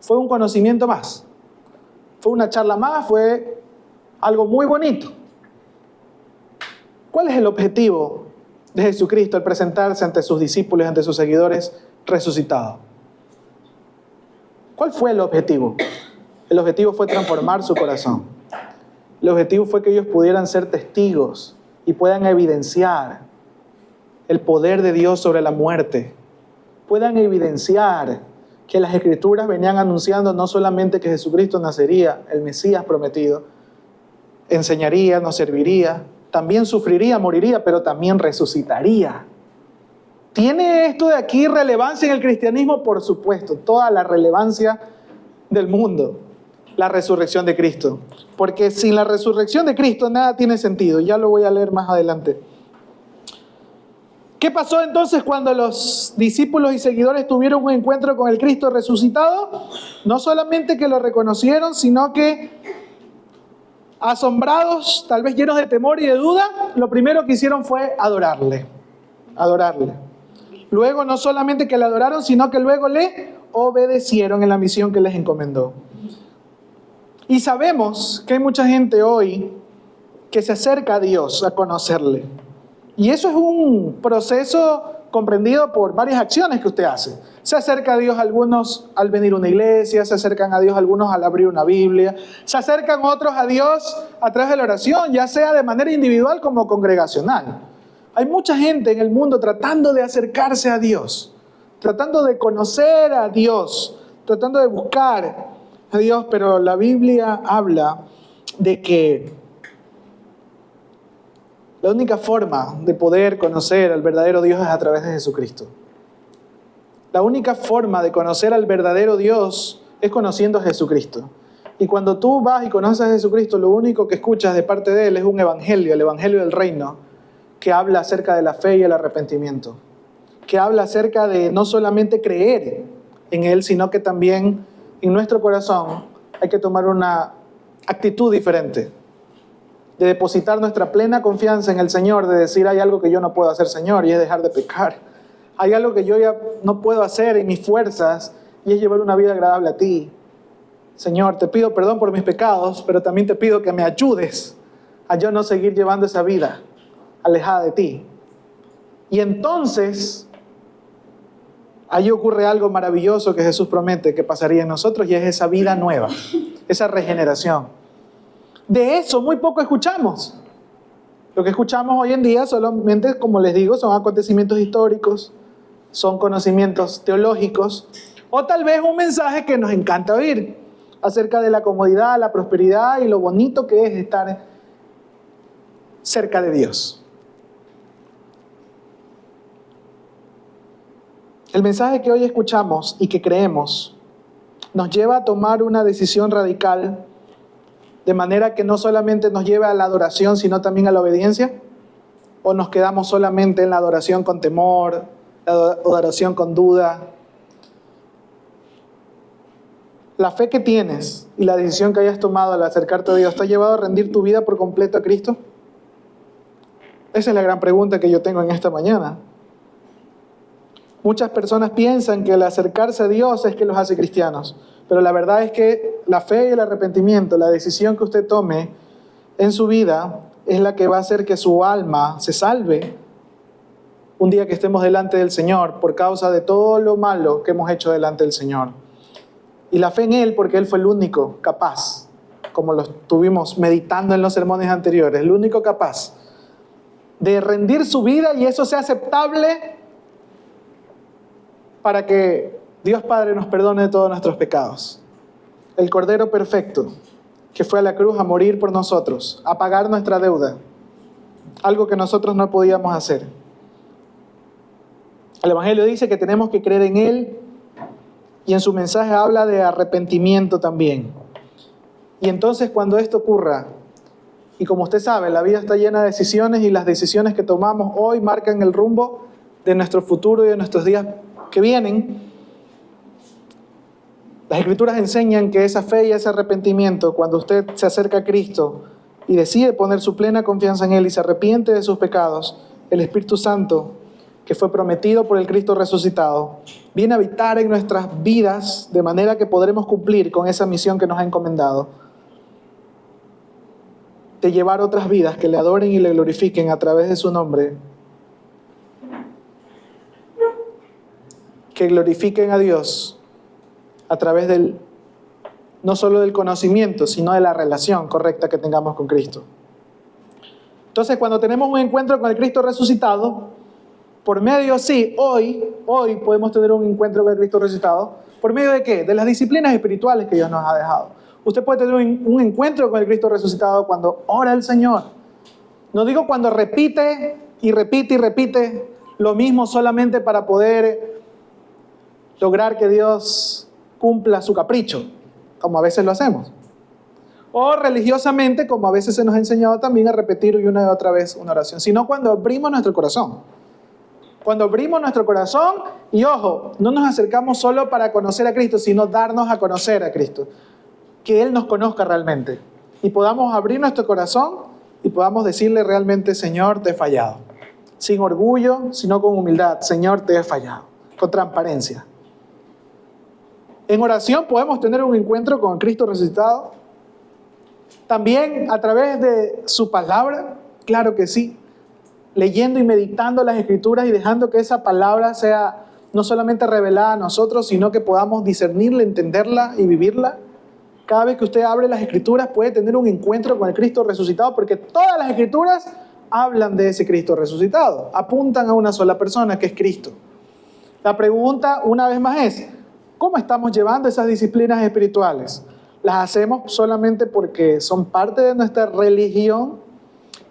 Fue un conocimiento más. Fue una charla más, fue algo muy bonito. ¿Cuál es el objetivo de Jesucristo al presentarse ante sus discípulos, ante sus seguidores resucitado? ¿Cuál fue el objetivo? El objetivo fue transformar su corazón. El objetivo fue que ellos pudieran ser testigos y puedan evidenciar el poder de Dios sobre la muerte. Puedan evidenciar que las Escrituras venían anunciando no solamente que Jesucristo nacería, el Mesías prometido, enseñaría, nos serviría, también sufriría, moriría, pero también resucitaría. ¿Tiene esto de aquí relevancia en el cristianismo? Por supuesto, toda la relevancia del mundo, la resurrección de Cristo. Porque sin la resurrección de Cristo nada tiene sentido. Ya lo voy a leer más adelante. ¿Qué pasó entonces cuando los discípulos y seguidores tuvieron un encuentro con el Cristo resucitado? No solamente que lo reconocieron, sino que asombrados, tal vez llenos de temor y de duda, lo primero que hicieron fue adorarle. Adorarle. Luego no solamente que le adoraron, sino que luego le obedecieron en la misión que les encomendó. Y sabemos que hay mucha gente hoy que se acerca a Dios a conocerle. Y eso es un proceso comprendido por varias acciones que usted hace. Se acerca a Dios algunos al venir a una iglesia, se acercan a Dios algunos al abrir una Biblia, se acercan otros a Dios a través de la oración, ya sea de manera individual como congregacional. Hay mucha gente en el mundo tratando de acercarse a Dios, tratando de conocer a Dios, tratando de buscar a Dios, pero la Biblia habla de que la única forma de poder conocer al verdadero Dios es a través de Jesucristo. La única forma de conocer al verdadero Dios es conociendo a Jesucristo. Y cuando tú vas y conoces a Jesucristo, lo único que escuchas de parte de Él es un evangelio, el evangelio del reino, que habla acerca de la fe y el arrepentimiento. Que habla acerca de no solamente creer en Él, sino que también en nuestro corazón hay que tomar una actitud diferente. De depositar nuestra plena confianza en el Señor, de decir, hay algo que yo no puedo hacer, Señor, y es dejar de pecar. Hay algo que yo ya no puedo hacer en mis fuerzas, y es llevar una vida agradable a ti. Señor, te pido perdón por mis pecados, pero también te pido que me ayudes a yo no seguir llevando esa vida alejada de ti. Y entonces, ahí ocurre algo maravilloso que Jesús promete que pasaría en nosotros, y es esa vida nueva, esa regeneración. De eso muy poco escuchamos. Lo que escuchamos hoy en día solamente, como les digo, son acontecimientos históricos, son conocimientos teológicos, o tal vez un mensaje que nos encanta oír acerca de la comodidad, la prosperidad y lo bonito que es estar cerca de Dios. El mensaje que hoy escuchamos y que creemos nos lleva a tomar una decisión radical, de manera que no solamente nos lleve a la adoración, sino también a la obediencia, o nos quedamos solamente en la adoración con temor, la adoración con duda. La fe que tienes y la decisión que hayas tomado al acercarte a Dios, ¿te ha llevado a rendir tu vida por completo a Cristo? Esa es la gran pregunta que yo tengo en esta mañana. Muchas personas piensan que el acercarse a Dios es que los hace cristianos, pero la verdad es que la fe y el arrepentimiento, la decisión que usted tome en su vida, es la que va a hacer que su alma se salve un día que estemos delante del Señor por causa de todo lo malo que hemos hecho delante del Señor. Y la fe en Él, porque Él fue el único capaz, como lo estuvimos meditando en los sermones anteriores, el único capaz de rendir su vida y eso sea aceptable para que Dios Padre nos perdone de todos nuestros pecados. El Cordero perfecto que fue a la cruz a morir por nosotros, a pagar nuestra deuda, algo que nosotros no podíamos hacer. El Evangelio dice que tenemos que creer en Él y en su mensaje habla de arrepentimiento también. Y entonces cuando esto ocurra, y como usted sabe, la vida está llena de decisiones y las decisiones que tomamos hoy marcan el rumbo de nuestro futuro y de nuestros días que vienen. Las Escrituras enseñan que esa fe y ese arrepentimiento, cuando usted se acerca a Cristo y decide poner su plena confianza en Él y se arrepiente de sus pecados, el Espíritu Santo, que fue prometido por el Cristo resucitado, viene a habitar en nuestras vidas de manera que podremos cumplir con esa misión que nos ha encomendado, de llevar otras vidas que le adoren y le glorifiquen a través de su nombre, que glorifiquen a Dios a través del, no solo del conocimiento, sino de la relación correcta que tengamos con Cristo. Entonces, cuando tenemos un encuentro con el Cristo resucitado, por medio, sí, hoy podemos tener un encuentro con el Cristo resucitado, ¿por medio de qué? De las disciplinas espirituales que Dios nos ha dejado. Usted puede tener un encuentro con el Cristo resucitado cuando ora al Señor. No digo cuando repite y repite y repite lo mismo solamente para poder lograr que Dios cumpla su capricho, como a veces lo hacemos. O religiosamente, como a veces se nos ha enseñado también a repetir una y otra vez una oración, sino cuando abrimos nuestro corazón. Cuando abrimos nuestro corazón y, ojo, no nos acercamos solo para conocer a Cristo, sino darnos a conocer a Cristo. Que Él nos conozca realmente y podamos abrir nuestro corazón y podamos decirle realmente: Señor, te he fallado. Sin orgullo, sino con humildad: Señor, te he fallado. Con transparencia. En oración podemos tener un encuentro con Cristo resucitado. También a través de su palabra, claro que sí. Leyendo y meditando las Escrituras y dejando que esa palabra sea no solamente revelada a nosotros, sino que podamos discernirla, entenderla y vivirla. Cada vez que usted abre las Escrituras puede tener un encuentro con el Cristo resucitado, porque todas las Escrituras hablan de ese Cristo resucitado, apuntan a una sola persona, que es Cristo. La pregunta una vez más es: ¿cómo estamos llevando esas disciplinas espirituales? ¿Las hacemos solamente porque son parte de nuestra religión?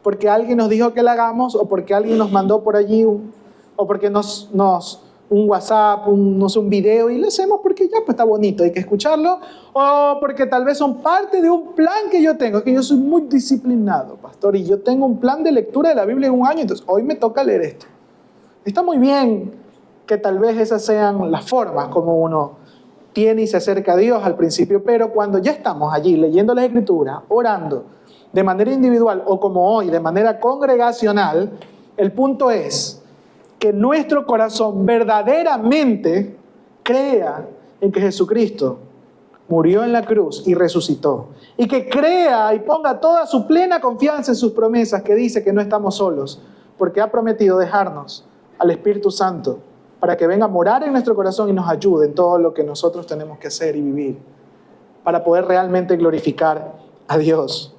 ¿Porque alguien nos dijo que la hagamos? ¿O porque alguien nos mandó por allí? ¿O porque un WhatsApp, un video y lo hacemos porque ya pues está bonito, hay que escucharlo? ¿O porque tal vez son parte de un plan que yo tengo? Que yo soy muy disciplinado, pastor, y yo tengo un plan de lectura de la Biblia en un año, entonces hoy me toca leer esto. Está muy bien que tal vez esas sean las formas como uno tiene y se acerca a Dios al principio, pero cuando ya estamos allí leyendo las Escrituras, orando de manera individual o como hoy, de manera congregacional, el punto es que nuestro corazón verdaderamente crea en que Jesucristo murió en la cruz y resucitó. Y que crea y ponga toda su plena confianza en sus promesas, que dice que no estamos solos, porque ha prometido dejarnos al Espíritu Santo para que venga a morar en nuestro corazón y nos ayude en todo lo que nosotros tenemos que hacer y vivir para poder realmente glorificar a Dios.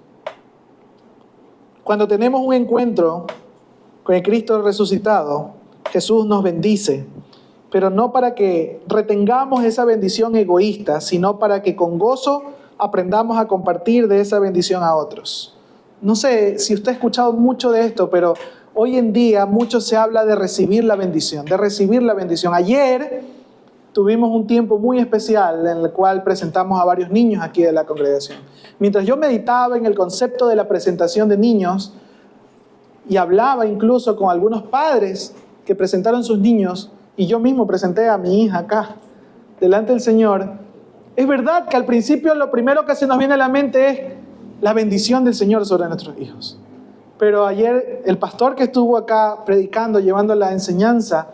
Cuando tenemos un encuentro con el Cristo resucitado, Jesús nos bendice, pero no para que retengamos esa bendición egoísta, sino para que con gozo aprendamos a compartir de esa bendición a otros. No sé si usted ha escuchado mucho de esto, pero hoy en día mucho se habla de recibir la bendición, de recibir la bendición. Ayer tuvimos un tiempo muy especial en el cual presentamos a varios niños aquí de la congregación. Mientras yo meditaba en el concepto de la presentación de niños y hablaba incluso con algunos padres que presentaron sus niños, y yo mismo presenté a mi hija acá, delante del Señor, es verdad que al principio lo primero que se nos viene a la mente es la bendición del Señor sobre nuestros hijos. Pero ayer el pastor que estuvo acá predicando, llevando la enseñanza,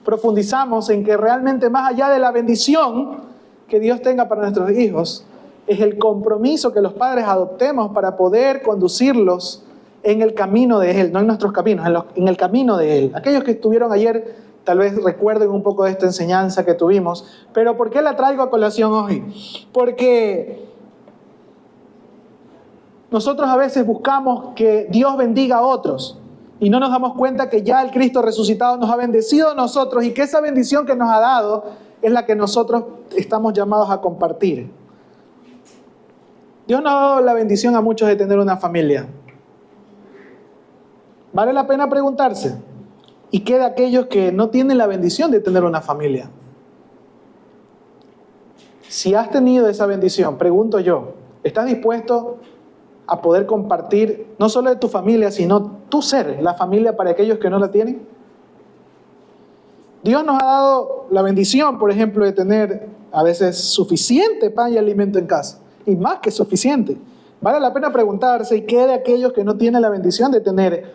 profundizamos en que realmente más allá de la bendición que Dios tenga para nuestros hijos, es el compromiso que los padres adoptemos para poder conducirlos en el camino de Él, no en nuestros caminos, en el camino de Él. Aquellos que estuvieron ayer tal vez recuerden un poco de esta enseñanza que tuvimos, pero ¿por qué la traigo a colación hoy? Porque nosotros a veces buscamos que Dios bendiga a otros y no nos damos cuenta que ya el Cristo resucitado nos ha bendecido a nosotros y que esa bendición que nos ha dado es la que nosotros estamos llamados a compartir. Dios nos ha dado la bendición a muchos de tener una familia. Vale la pena preguntarse, ¿y qué de aquellos que no tienen la bendición de tener una familia? Si has tenido esa bendición, pregunto yo, ¿estás dispuesto a poder compartir no solo de tu familia, sino tu ser, la familia para aquellos que no la tienen? Dios nos ha dado la bendición, por ejemplo, de tener a veces suficiente pan y alimento en casa, y más que suficiente. Vale la pena preguntarse, ¿y qué de aquellos que no tienen la bendición de tener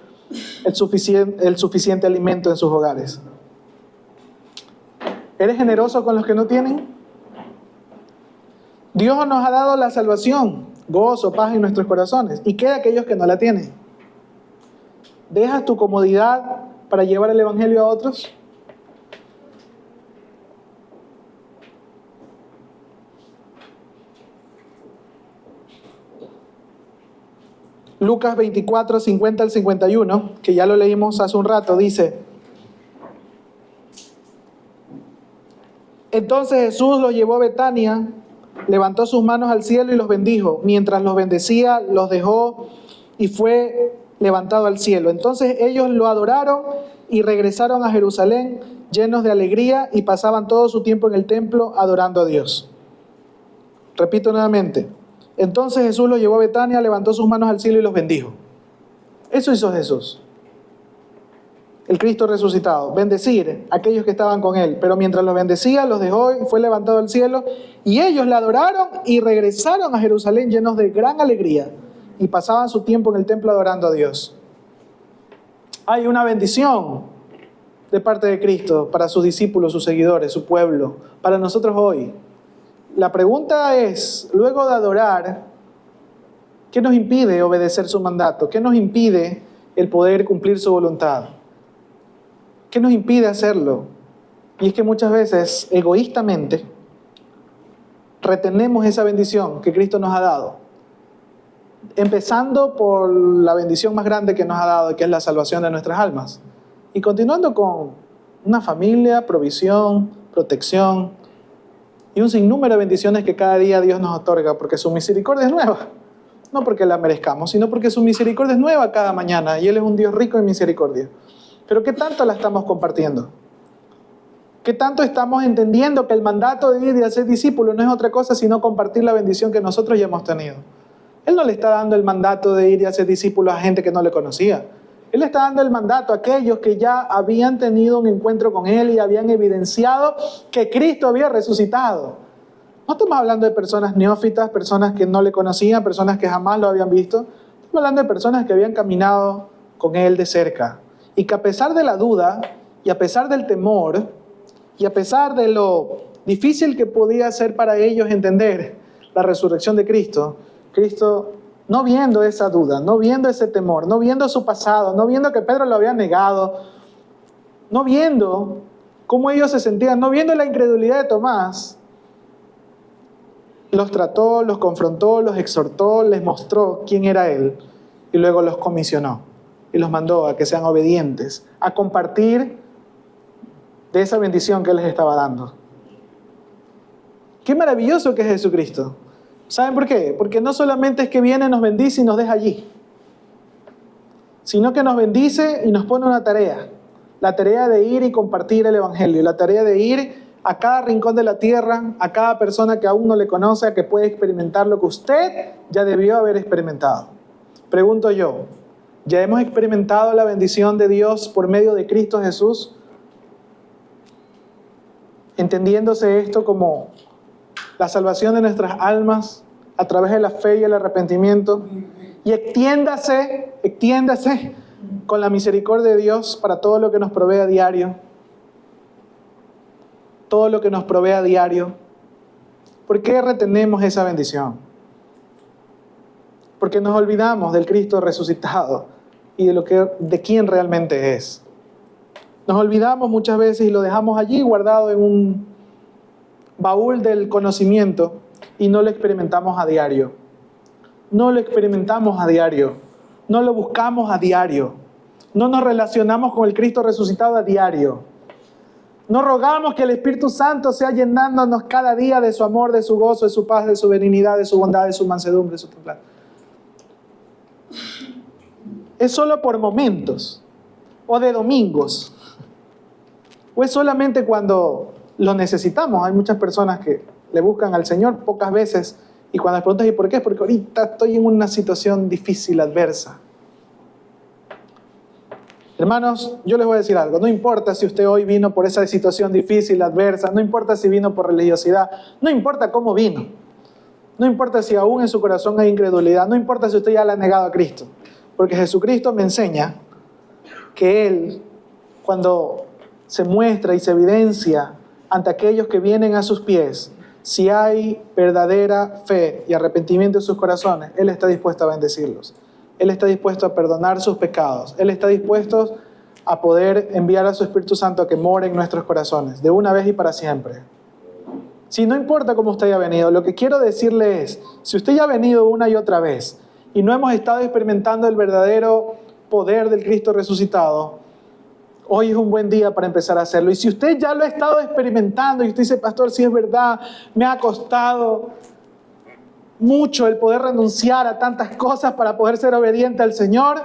el suficiente alimento en sus hogares? ¿Eres generoso con los que no tienen? Dios nos ha dado la salvación, gozo, paz en nuestros corazones. ¿Y qué de aquellos que no la tienen? ¿Dejas tu comodidad para llevar el evangelio a otros? Lucas 24, 50 al 51, que ya lo leímos hace un rato, dice: Entonces Jesús los llevó a Betania, levantó sus manos al cielo y los bendijo. Mientras los bendecía, los dejó y fue levantado al cielo. Entonces ellos lo adoraron y regresaron a Jerusalén llenos de alegría y pasaban todo su tiempo en el templo adorando a Dios. Repito nuevamente. Entonces Jesús los llevó a Betania, levantó sus manos al cielo y los bendijo. Eso hizo Jesús, el Cristo resucitado, bendecir a aquellos que estaban con Él. Pero mientras los bendecía, los dejó y fue levantado al cielo. Y ellos le adoraron y regresaron a Jerusalén llenos de gran alegría y pasaban su tiempo en el templo adorando a Dios. Hay una bendición de parte de Cristo para sus discípulos, sus seguidores, su pueblo, para nosotros hoy. La pregunta es, luego de adorar, ¿qué nos impide obedecer su mandato? ¿Qué nos impide el poder cumplir su voluntad? ¿Qué nos impide hacerlo? Y es que muchas veces, egoístamente, retenemos esa bendición que Cristo nos ha dado. Empezando por la bendición más grande que nos ha dado, que es la salvación de nuestras almas. Y continuando con una familia, provisión, protección, y un sinnúmero de bendiciones que cada día Dios nos otorga, porque su misericordia es nueva. No porque la merezcamos, sino porque su misericordia es nueva cada mañana, y Él es un Dios rico en misericordia. Pero ¿qué tanto la estamos compartiendo? ¿Qué tanto estamos entendiendo que el mandato de ir y hacer discípulos no es otra cosa sino compartir la bendición que nosotros ya hemos tenido? Él no le está dando el mandato de ir y hacer discípulos a gente que no le conocía. Él está dando el mandato a aquellos que ya habían tenido un encuentro con Él y habían evidenciado que Cristo había resucitado. No estamos hablando de personas neófitas, personas que no le conocían, personas que jamás lo habían visto. Estamos hablando de personas que habían caminado con Él de cerca. Y que a pesar de la duda, y a pesar del temor, y a pesar de lo difícil que podía ser para ellos entender la resurrección de Cristo, Cristo, no viendo esa duda, no viendo ese temor, no viendo su pasado, no viendo que Pedro lo había negado, no viendo cómo ellos se sentían, no viendo la incredulidad de Tomás, los trató, los confrontó, los exhortó, les mostró quién era Él y luego los comisionó y los mandó a que sean obedientes, a compartir de esa bendición que Él les estaba dando. Qué maravilloso que es Jesucristo. ¿Saben por qué? Porque no solamente es que viene, nos bendice y nos deja allí, sino que nos bendice y nos pone una tarea. La tarea de ir y compartir el Evangelio, la tarea de ir a cada rincón de la tierra, a cada persona que aún no le conoce, a que puede experimentar lo que usted ya debió haber experimentado. Pregunto yo, ¿ya hemos experimentado la bendición de Dios por medio de Cristo Jesús? Entendiéndose esto como la salvación de nuestras almas a través de la fe y el arrepentimiento. Y extiéndase con la misericordia de Dios para todo lo que nos provee a diario. Todo lo que nos provee a diario. ¿Por qué retenemos esa bendición? Porque nos olvidamos del Cristo resucitado y de quién realmente es. Nos olvidamos muchas veces y lo dejamos allí guardado en un baúl del conocimiento y no lo experimentamos a diario. No lo experimentamos a diario. No lo buscamos a diario. No nos relacionamos con el Cristo resucitado a diario. No rogamos que el Espíritu Santo sea llenándonos cada día de su amor, de su gozo, de su paz, de su benignidad, de su bondad, de su mansedumbre, de su templanza. Es solo por momentos o de domingos. O es solamente cuando lo necesitamos. Hay muchas personas que le buscan al Señor pocas veces y cuando les preguntas ¿y por qué? Es porque ahorita estoy en una situación difícil, adversa. Hermanos, yo les voy a decir algo. No importa si usted hoy vino por esa situación difícil, adversa. No importa si vino por religiosidad. No importa cómo vino. No importa si aún en su corazón hay incredulidad. No importa si usted ya le ha negado a Cristo. Porque Jesucristo me enseña que Él, cuando se muestra y se evidencia ante aquellos que vienen a sus pies, si hay verdadera fe y arrepentimiento en sus corazones, Él está dispuesto a bendecirlos. Él está dispuesto a perdonar sus pecados. Él está dispuesto a poder enviar a su Espíritu Santo a que more en nuestros corazones, de una vez y para siempre. Si no importa cómo usted haya venido, lo que quiero decirle es, si usted ya ha venido una y otra vez y no hemos estado experimentando el verdadero poder del Cristo resucitado, hoy es un buen día para empezar a hacerlo. Y si usted ya lo ha estado experimentando y usted dice, pastor, si es verdad, me ha costado mucho el poder renunciar a tantas cosas para poder ser obediente al Señor,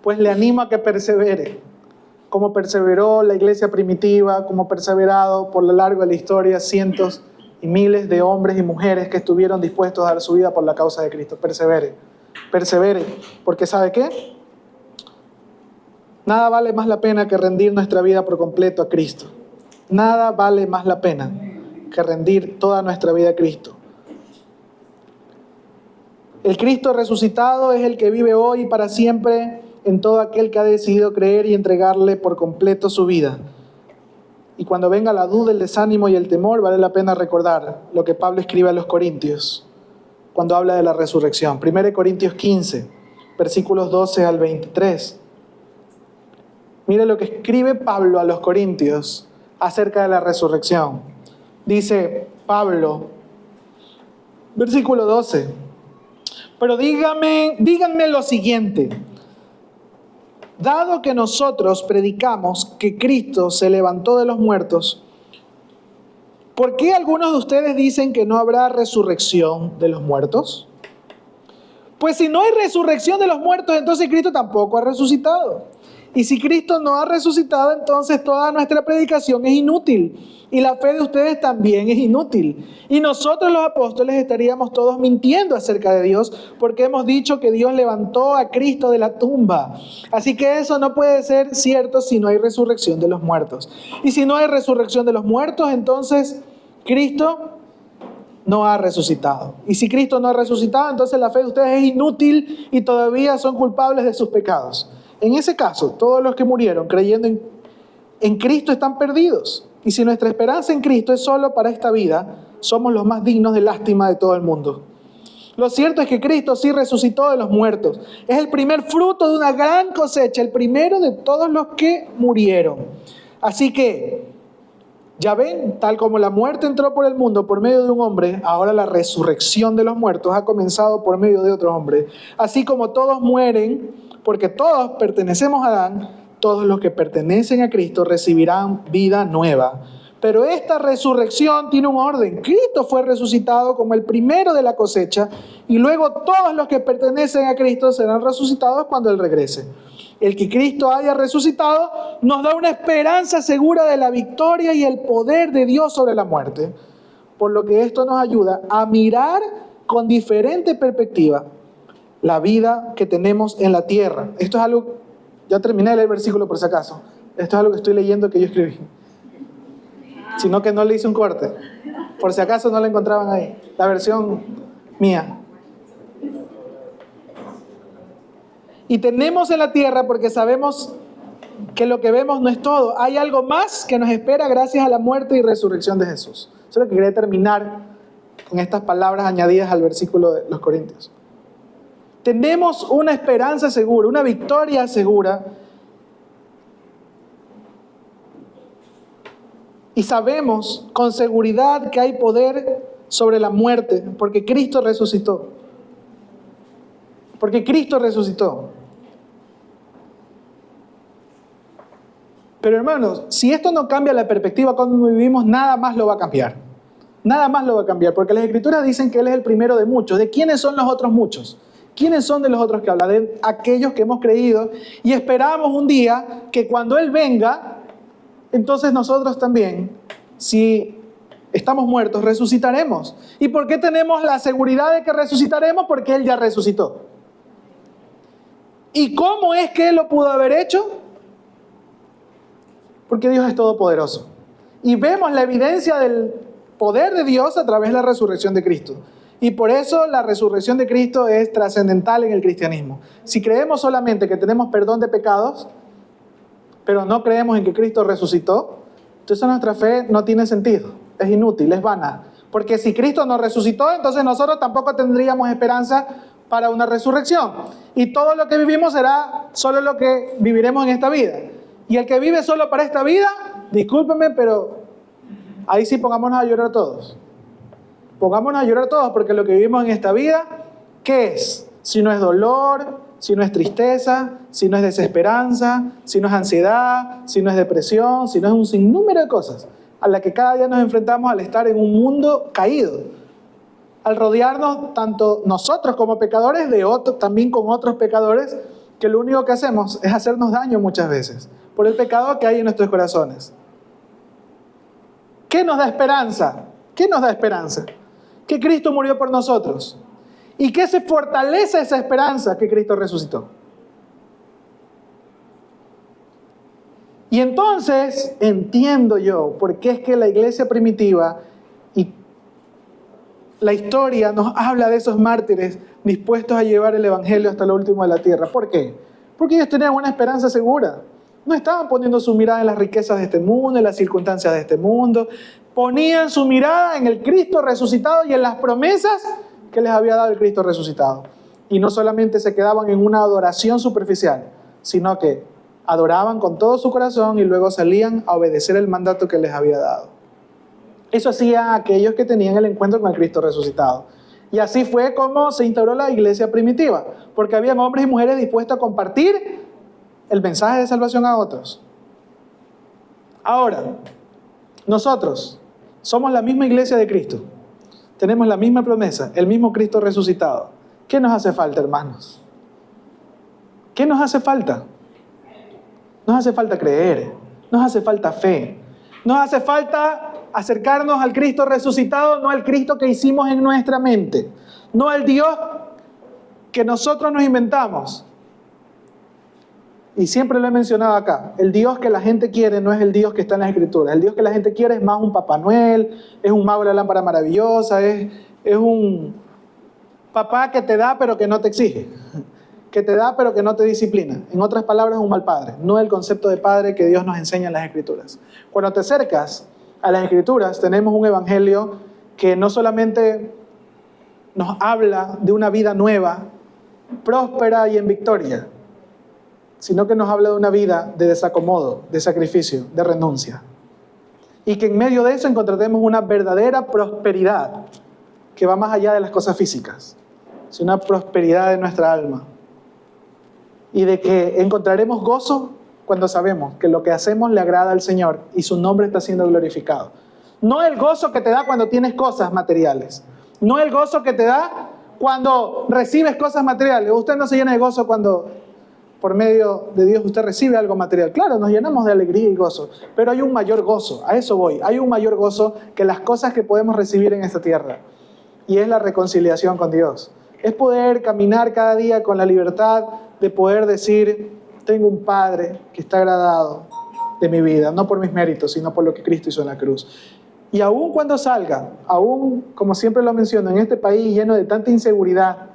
pues le animo a que persevere, como perseveró la iglesia primitiva, como perseverado por lo largo de la historia cientos y miles de hombres y mujeres que estuvieron dispuestos a dar su vida por la causa de Cristo. Persevere, porque ¿sabe qué? Nada vale más la pena que rendir nuestra vida por completo a Cristo. Nada vale más la pena que rendir toda nuestra vida a Cristo. El Cristo resucitado es el que vive hoy y para siempre en todo aquel que ha decidido creer y entregarle por completo su vida. Y cuando venga la duda, el desánimo y el temor, vale la pena recordar lo que Pablo escribe a los Corintios cuando habla de la resurrección. 1 Corintios 15, versículos 12 al 23. Mire lo que escribe Pablo a los Corintios acerca de la resurrección. Dice Pablo, versículo 12, pero díganme lo siguiente. Dado que nosotros predicamos que Cristo se levantó de los muertos, ¿por qué algunos de ustedes dicen que no habrá resurrección de los muertos? Pues si no hay resurrección de los muertos, entonces Cristo tampoco ha resucitado. Y si Cristo no ha resucitado, entonces toda nuestra predicación es inútil. Y la fe de ustedes también es inútil. Y nosotros los apóstoles estaríamos todos mintiendo acerca de Dios, porque hemos dicho que Dios levantó a Cristo de la tumba. Así que eso no puede ser cierto si no hay resurrección de los muertos. Y si no hay resurrección de los muertos, entonces Cristo no ha resucitado. Y si Cristo no ha resucitado, entonces la fe de ustedes es inútil y todavía son culpables de sus pecados. En ese caso, todos los que murieron creyendo en Cristo están perdidos. Y si nuestra esperanza en Cristo es solo para esta vida, somos los más dignos de lástima de todo el mundo. Lo cierto es que Cristo sí resucitó de los muertos. Es el primer fruto de una gran cosecha, el primero de todos los que murieron. Así que Ya ven, tal como la muerte entró por el mundo por medio de un hombre, ahora la resurrección de los muertos ha comenzado por medio de otro hombre. Así como todos mueren, porque todos pertenecemos a Adán, todos los que pertenecen a Cristo recibirán vida nueva. Pero esta resurrección tiene un orden. Cristo fue resucitado como el primero de la cosecha, y luego todos los que pertenecen a Cristo serán resucitados cuando Él regrese. El que Cristo haya resucitado nos da una esperanza segura de la victoria y el poder de Dios sobre la muerte, por lo que esto nos ayuda a mirar con diferente perspectiva la vida que tenemos en la tierra. Esto es algo, ya terminé de leer el versículo por si acaso, esto es algo que estoy leyendo que yo escribí, sino que no le hice un corte, por si acaso no lo encontraban ahí, la versión mía. Y tenemos en la tierra porque sabemos que lo que vemos no es todo. Hay algo más que nos espera gracias a la muerte y resurrección de Jesús. Eso es lo que quería terminar con estas palabras añadidas al versículo de los Corintios. Tenemos una esperanza segura, una victoria segura. Y sabemos con seguridad que hay poder sobre la muerte porque Cristo resucitó. Porque Cristo resucitó. Pero hermanos, si esto no cambia la perspectiva cuando vivimos, nada más lo va a cambiar. Nada más lo va a cambiar, porque las Escrituras dicen que Él es el primero de muchos. ¿De quiénes son los otros muchos? ¿Quiénes son de los otros que habla? De aquellos que hemos creído y esperamos un día que cuando Él venga, entonces nosotros también, si estamos muertos, resucitaremos. ¿Y por qué tenemos la seguridad de que resucitaremos? Porque Él ya resucitó. ¿Y cómo es que Él lo pudo haber hecho? Porque Dios es todopoderoso. Y vemos la evidencia del poder de Dios a través de la resurrección de Cristo. Y por eso la resurrección de Cristo es trascendental en el cristianismo. Si creemos solamente que tenemos perdón de pecados, pero no creemos en que Cristo resucitó, entonces nuestra fe no tiene sentido, es inútil, es vana. Porque si Cristo no resucitó, entonces nosotros tampoco tendríamos esperanza para una resurrección. Y todo lo que vivimos será solo lo que viviremos en esta vida. Y el que vive solo para esta vida, discúlpenme, pero ahí sí pongámonos a llorar todos. Pongámonos a llorar todos porque lo que vivimos en esta vida, ¿qué es? Si no es dolor, si no es tristeza, si no es desesperanza, si no es ansiedad, si no es depresión, si no es un sinnúmero de cosas a las que cada día nos enfrentamos al estar en un mundo caído. Al rodearnos tanto nosotros como pecadores de otros, también con otros pecadores, que lo único que hacemos es hacernos daño muchas veces por el pecado que hay en nuestros corazones. ¿Qué nos da esperanza? ¿Qué nos da esperanza? Que Cristo murió por nosotros. ¿Y qué se fortalece esa esperanza? Que Cristo resucitó. Y entonces entiendo yo por qué es que la iglesia primitiva y la historia nos habla de esos mártires dispuestos a llevar el evangelio hasta lo último de la tierra. ¿Por qué? Porque ellos tenían una esperanza segura. No estaban poniendo su mirada en las riquezas de este mundo, en las circunstancias de este mundo. Ponían su mirada en el Cristo resucitado y en las promesas que les había dado el Cristo resucitado. Y no solamente se quedaban en una adoración superficial, sino que adoraban con todo su corazón y luego salían a obedecer el mandato que les había dado. Eso hacía aquellos que tenían el encuentro con el Cristo resucitado. Y así fue como se instauró la iglesia primitiva, porque habían hombres y mujeres dispuestos a compartir el mensaje de salvación a otros. Ahora, nosotros somos la misma iglesia de Cristo. Tenemos la misma promesa, el mismo Cristo resucitado. ¿Qué nos hace falta, hermanos? ¿Qué nos hace falta? Nos hace falta creer, nos hace falta fe, nos hace falta acercarnos al Cristo resucitado, no al Cristo que hicimos en nuestra mente, no al Dios que nosotros nos inventamos. Y siempre lo he mencionado acá, el Dios que la gente quiere no es el Dios que está en las Escrituras. El Dios que la gente quiere es más un Papá Noel, es un mago de la lámpara maravillosa, es un papá que te da pero que no te exige, que te da pero que no te disciplina. En otras palabras, un mal padre, no el concepto de padre que Dios nos enseña en las Escrituras. Cuando te acercas a las Escrituras, tenemos un evangelio que no solamente nos habla de una vida nueva, próspera y en victoria, sino que nos habla de una vida de desacomodo, de sacrificio, de renuncia. y que en medio de eso encontraremos una verdadera prosperidad que va más allá de las cosas físicas. Es una prosperidad de nuestra alma. Y de que encontraremos gozo cuando sabemos que lo que hacemos le agrada al Señor y su nombre está siendo glorificado. No el gozo que te da cuando tienes cosas materiales. No el gozo que te da cuando recibes cosas materiales. Usted no se llena de gozo cuando por medio de Dios usted recibe algo material. Claro, nos llenamos de alegría y gozo, pero hay un mayor gozo, a eso voy. Hay un mayor gozo que las cosas que podemos recibir en esta tierra. Y es la reconciliación con Dios. Es poder caminar cada día con la libertad de poder decir, tengo un Padre que está agradado de mi vida, no por mis méritos, sino por lo que Cristo hizo en la cruz. Y aún cuando salga, aún, como siempre lo menciono, en este país lleno de tanta inseguridad,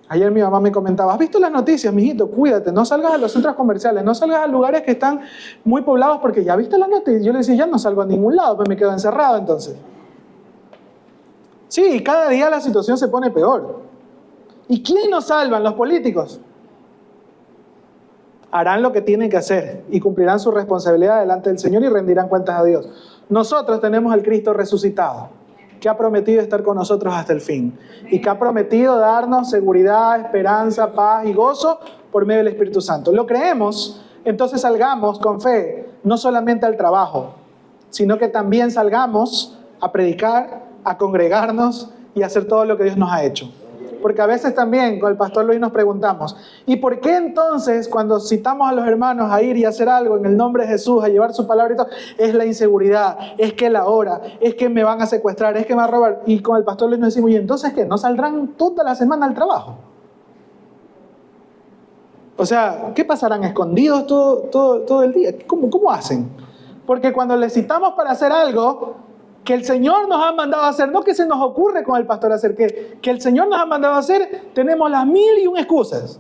ayer mi mamá me comentaba, ¿has visto las noticias, mijito? Cuídate, no salgas a los centros comerciales, no salgas a lugares que están muy poblados porque ya viste las noticias. Yo le decía, ya no salgo a ningún lado, pues me quedo encerrado entonces. Sí, cada día la situación se pone peor. ¿Y quién nos salvan? Los políticos. Harán lo que tienen que hacer y cumplirán su responsabilidad delante del Señor y rendirán cuentas a Dios. Nosotros tenemos al Cristo resucitado, que ha prometido estar con nosotros hasta el fin y que ha prometido darnos seguridad, esperanza, paz y gozo por medio del Espíritu Santo. ¿Lo creemos? Entonces salgamos con fe, no solamente al trabajo, sino que también salgamos a predicar, a congregarnos y a hacer todo lo que Dios nos ha hecho. Porque a veces también con el pastor Luis nos preguntamos, ¿y por qué entonces cuando citamos a los hermanos a ir y hacer algo en el nombre de Jesús, a llevar su palabra y todo, es la inseguridad, es que la hora, es que me van a secuestrar, es que me van a robar? Y con el pastor Luis nos decimos, ¿y entonces qué? ¿No saldrán toda la semana al trabajo? O sea, ¿qué pasarán escondidos todo el día? ¿Cómo hacen? Porque cuando les citamos para hacer algo que el Señor nos ha mandado a hacer, no que se nos ocurre con el pastor hacer, que el Señor nos ha mandado a hacer, tenemos las 1001 excusas.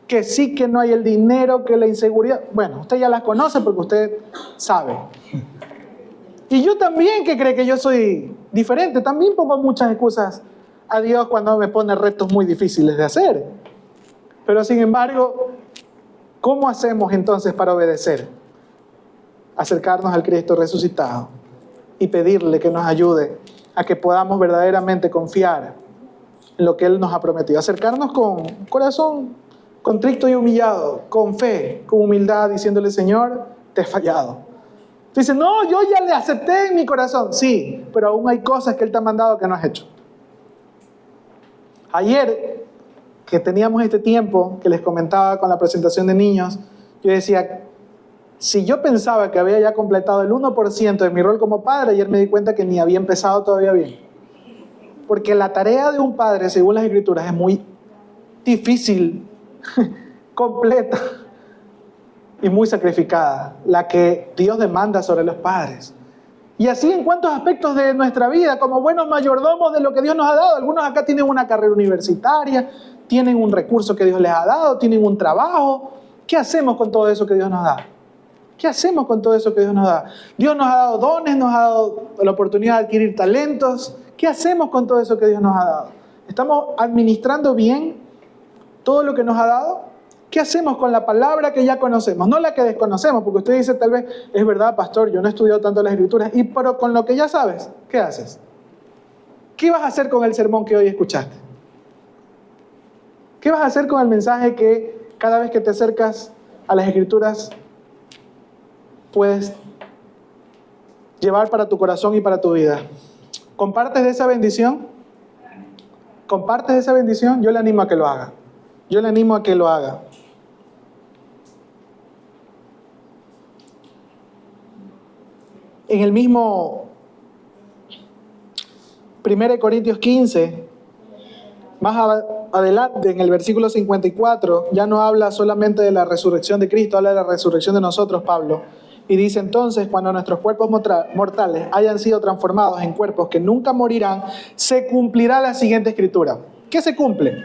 Que sí, que no hay el dinero, que la inseguridad. Bueno, usted ya las conoce porque usted sabe. Y yo también, que cree que yo soy diferente, también pongo muchas excusas a Dios cuando me pone retos muy difíciles de hacer. Pero sin embargo, ¿cómo hacemos entonces para obedecer? Acercarnos al Cristo resucitado y pedirle que nos ayude a que podamos verdaderamente confiar en lo que Él nos ha prometido. Acercarnos con corazón contrito y humillado, con fe, con humildad, diciéndole, Señor, te he fallado. Dice, no, yo ya le acepté en mi corazón. Sí, pero aún hay cosas que Él te ha mandado que no has hecho. Ayer, que teníamos este tiempo que les comentaba con la presentación de niños, yo decía, si yo pensaba que había ya completado el 1% de mi rol como padre, ayer me di cuenta que ni había empezado todavía bien. Porque la tarea de un padre, según las Escrituras, es muy difícil, completa y muy sacrificada, la que Dios demanda sobre los padres. Y así en cuantos aspectos de nuestra vida, como buenos mayordomos de lo que Dios nos ha dado. Algunos acá tienen una carrera universitaria, tienen un recurso que Dios les ha dado, tienen un trabajo. ¿Qué hacemos con todo eso que Dios nos da? ¿Qué hacemos con todo eso que Dios nos da? Dios nos ha dado dones, nos ha dado la oportunidad de adquirir talentos. ¿Qué hacemos con todo eso que Dios nos ha dado? ¿Estamos administrando bien todo lo que nos ha dado? ¿Qué hacemos con la palabra que ya conocemos? No la que desconocemos, porque usted dice tal vez, es verdad, pastor, yo no he estudiado tanto las Escrituras, pero con lo que ya sabes, ¿qué haces? ¿Qué vas a hacer con el sermón que hoy escuchaste? ¿Qué vas a hacer con el mensaje que cada vez que te acercas a las Escrituras puedes llevar para tu corazón y para tu vida? ¿Compartes de esa bendición? ¿Compartes de esa bendición? Yo le animo a que lo haga. Yo le animo a que lo haga. En el mismo 1 Corintios 15, más adelante, en el versículo 54, ya no habla solamente de la resurrección de Cristo, habla de la resurrección de nosotros, Pablo. Y dice entonces, cuando nuestros cuerpos mortales hayan sido transformados en cuerpos que nunca morirán, se cumplirá la siguiente escritura. ¿Qué se cumple?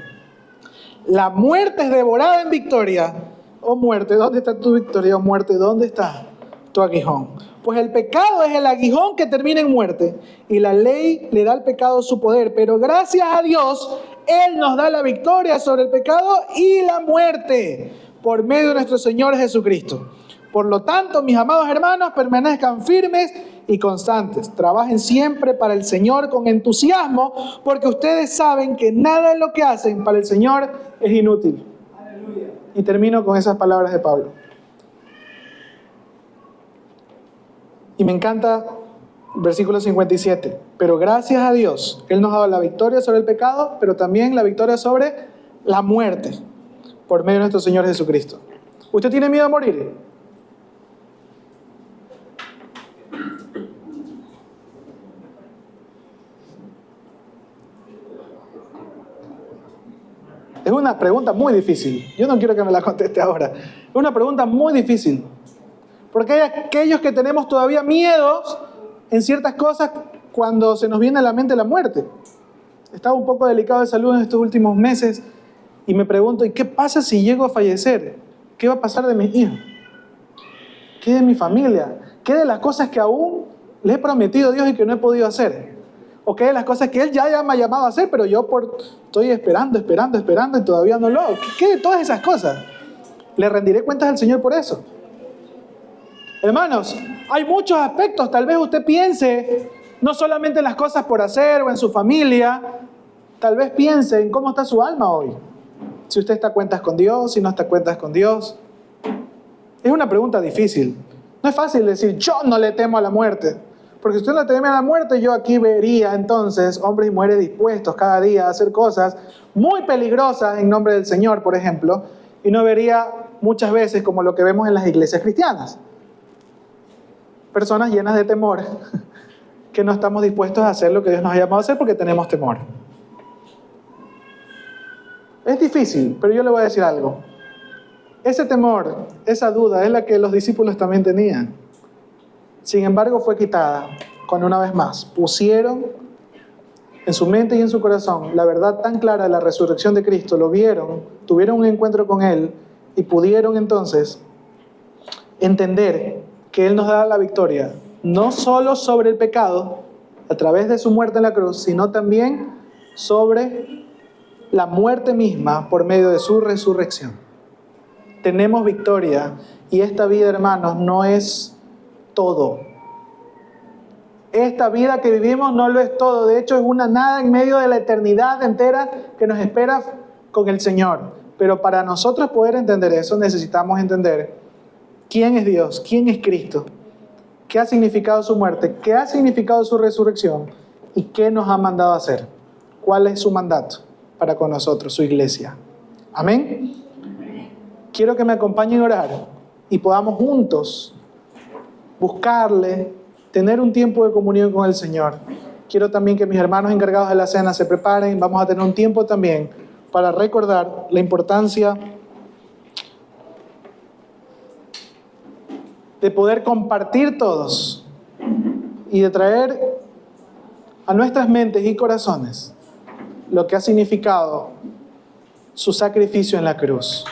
La muerte es devorada en victoria. Oh muerte, ¿dónde está tu victoria? Oh muerte, ¿dónde está tu aguijón? Pues el pecado es el aguijón que termina en muerte y la ley le da al pecado su poder, pero gracias a Dios, Él nos da la victoria sobre el pecado y la muerte por medio de nuestro Señor Jesucristo. Por lo tanto, mis amados hermanos, permanezcan firmes y constantes. Trabajen siempre para el Señor con entusiasmo, porque ustedes saben que nada de lo que hacen para el Señor es inútil. Aleluya. Y termino con esas palabras de Pablo. Y me encanta el versículo 57. Pero gracias a Dios, Él nos ha dado la victoria sobre el pecado, pero también la victoria sobre la muerte, por medio de nuestro Señor Jesucristo. ¿Usted tiene miedo a morir? Es una pregunta muy difícil. Yo no quiero que me la conteste ahora. Es una pregunta muy difícil. Porque hay aquellos que tenemos todavía miedos en ciertas cosas cuando se nos viene a la mente la muerte. Estaba un poco delicado de salud en estos últimos meses y me pregunto, ¿y qué pasa si llego a fallecer? ¿Qué va a pasar de mis hijos? ¿Qué de mi familia? ¿Qué de las cosas que aún le he prometido a Dios y que no he podido hacer? ¿O qué de las cosas que Él ya me ha llamado a hacer, pero yo estoy esperando y todavía no lo hago? ¿Qué de todas esas cosas? Le rendiré cuentas al Señor por eso. Hermanos, hay muchos aspectos. Tal vez usted piense no solamente en las cosas por hacer o en su familia. Tal vez piense en cómo está su alma hoy. Si usted está a cuentas con Dios, si no está a cuentas con Dios. Es una pregunta difícil. No es fácil decir, yo no le temo a la muerte. Porque si usted no le teme a la muerte, yo aquí vería entonces hombres y mujeres dispuestos cada día a hacer cosas muy peligrosas en nombre del Señor, por ejemplo, y no vería muchas veces como lo que vemos en las iglesias cristianas. Personas llenas de temor, que no estamos dispuestos a hacer lo que Dios nos ha llamado a hacer porque tenemos temor. Es difícil, pero yo le voy a decir algo. Ese temor, esa duda, es la que los discípulos también tenían. Sin embargo, fue quitada cuando una vez más pusieron en su mente y en su corazón la verdad tan clara de la resurrección de Cristo, lo vieron, tuvieron un encuentro con Él y pudieron entonces entender que Él nos da la victoria, no solo sobre el pecado, a través de su muerte en la cruz, sino también sobre la muerte misma por medio de su resurrección. Tenemos victoria y esta vida, hermanos, no es todo. Esta vida que vivimos no lo es todo. De hecho, es una nada en medio de la eternidad entera que nos espera con el Señor. Pero para nosotros poder entender eso, necesitamos entender quién es Dios, quién es Cristo, qué ha significado su muerte, qué ha significado su resurrección y qué nos ha mandado a hacer. ¿Cuál es su mandato para con nosotros, su iglesia? Amén. Quiero que me acompañen a orar y podamos juntos buscarle, tener un tiempo de comunión con el Señor. Quiero también que mis hermanos encargados de la cena se preparen. Vamos a tener un tiempo también para recordar la importancia de poder compartir todos y de traer a nuestras mentes y corazones lo que ha significado su sacrificio en la cruz.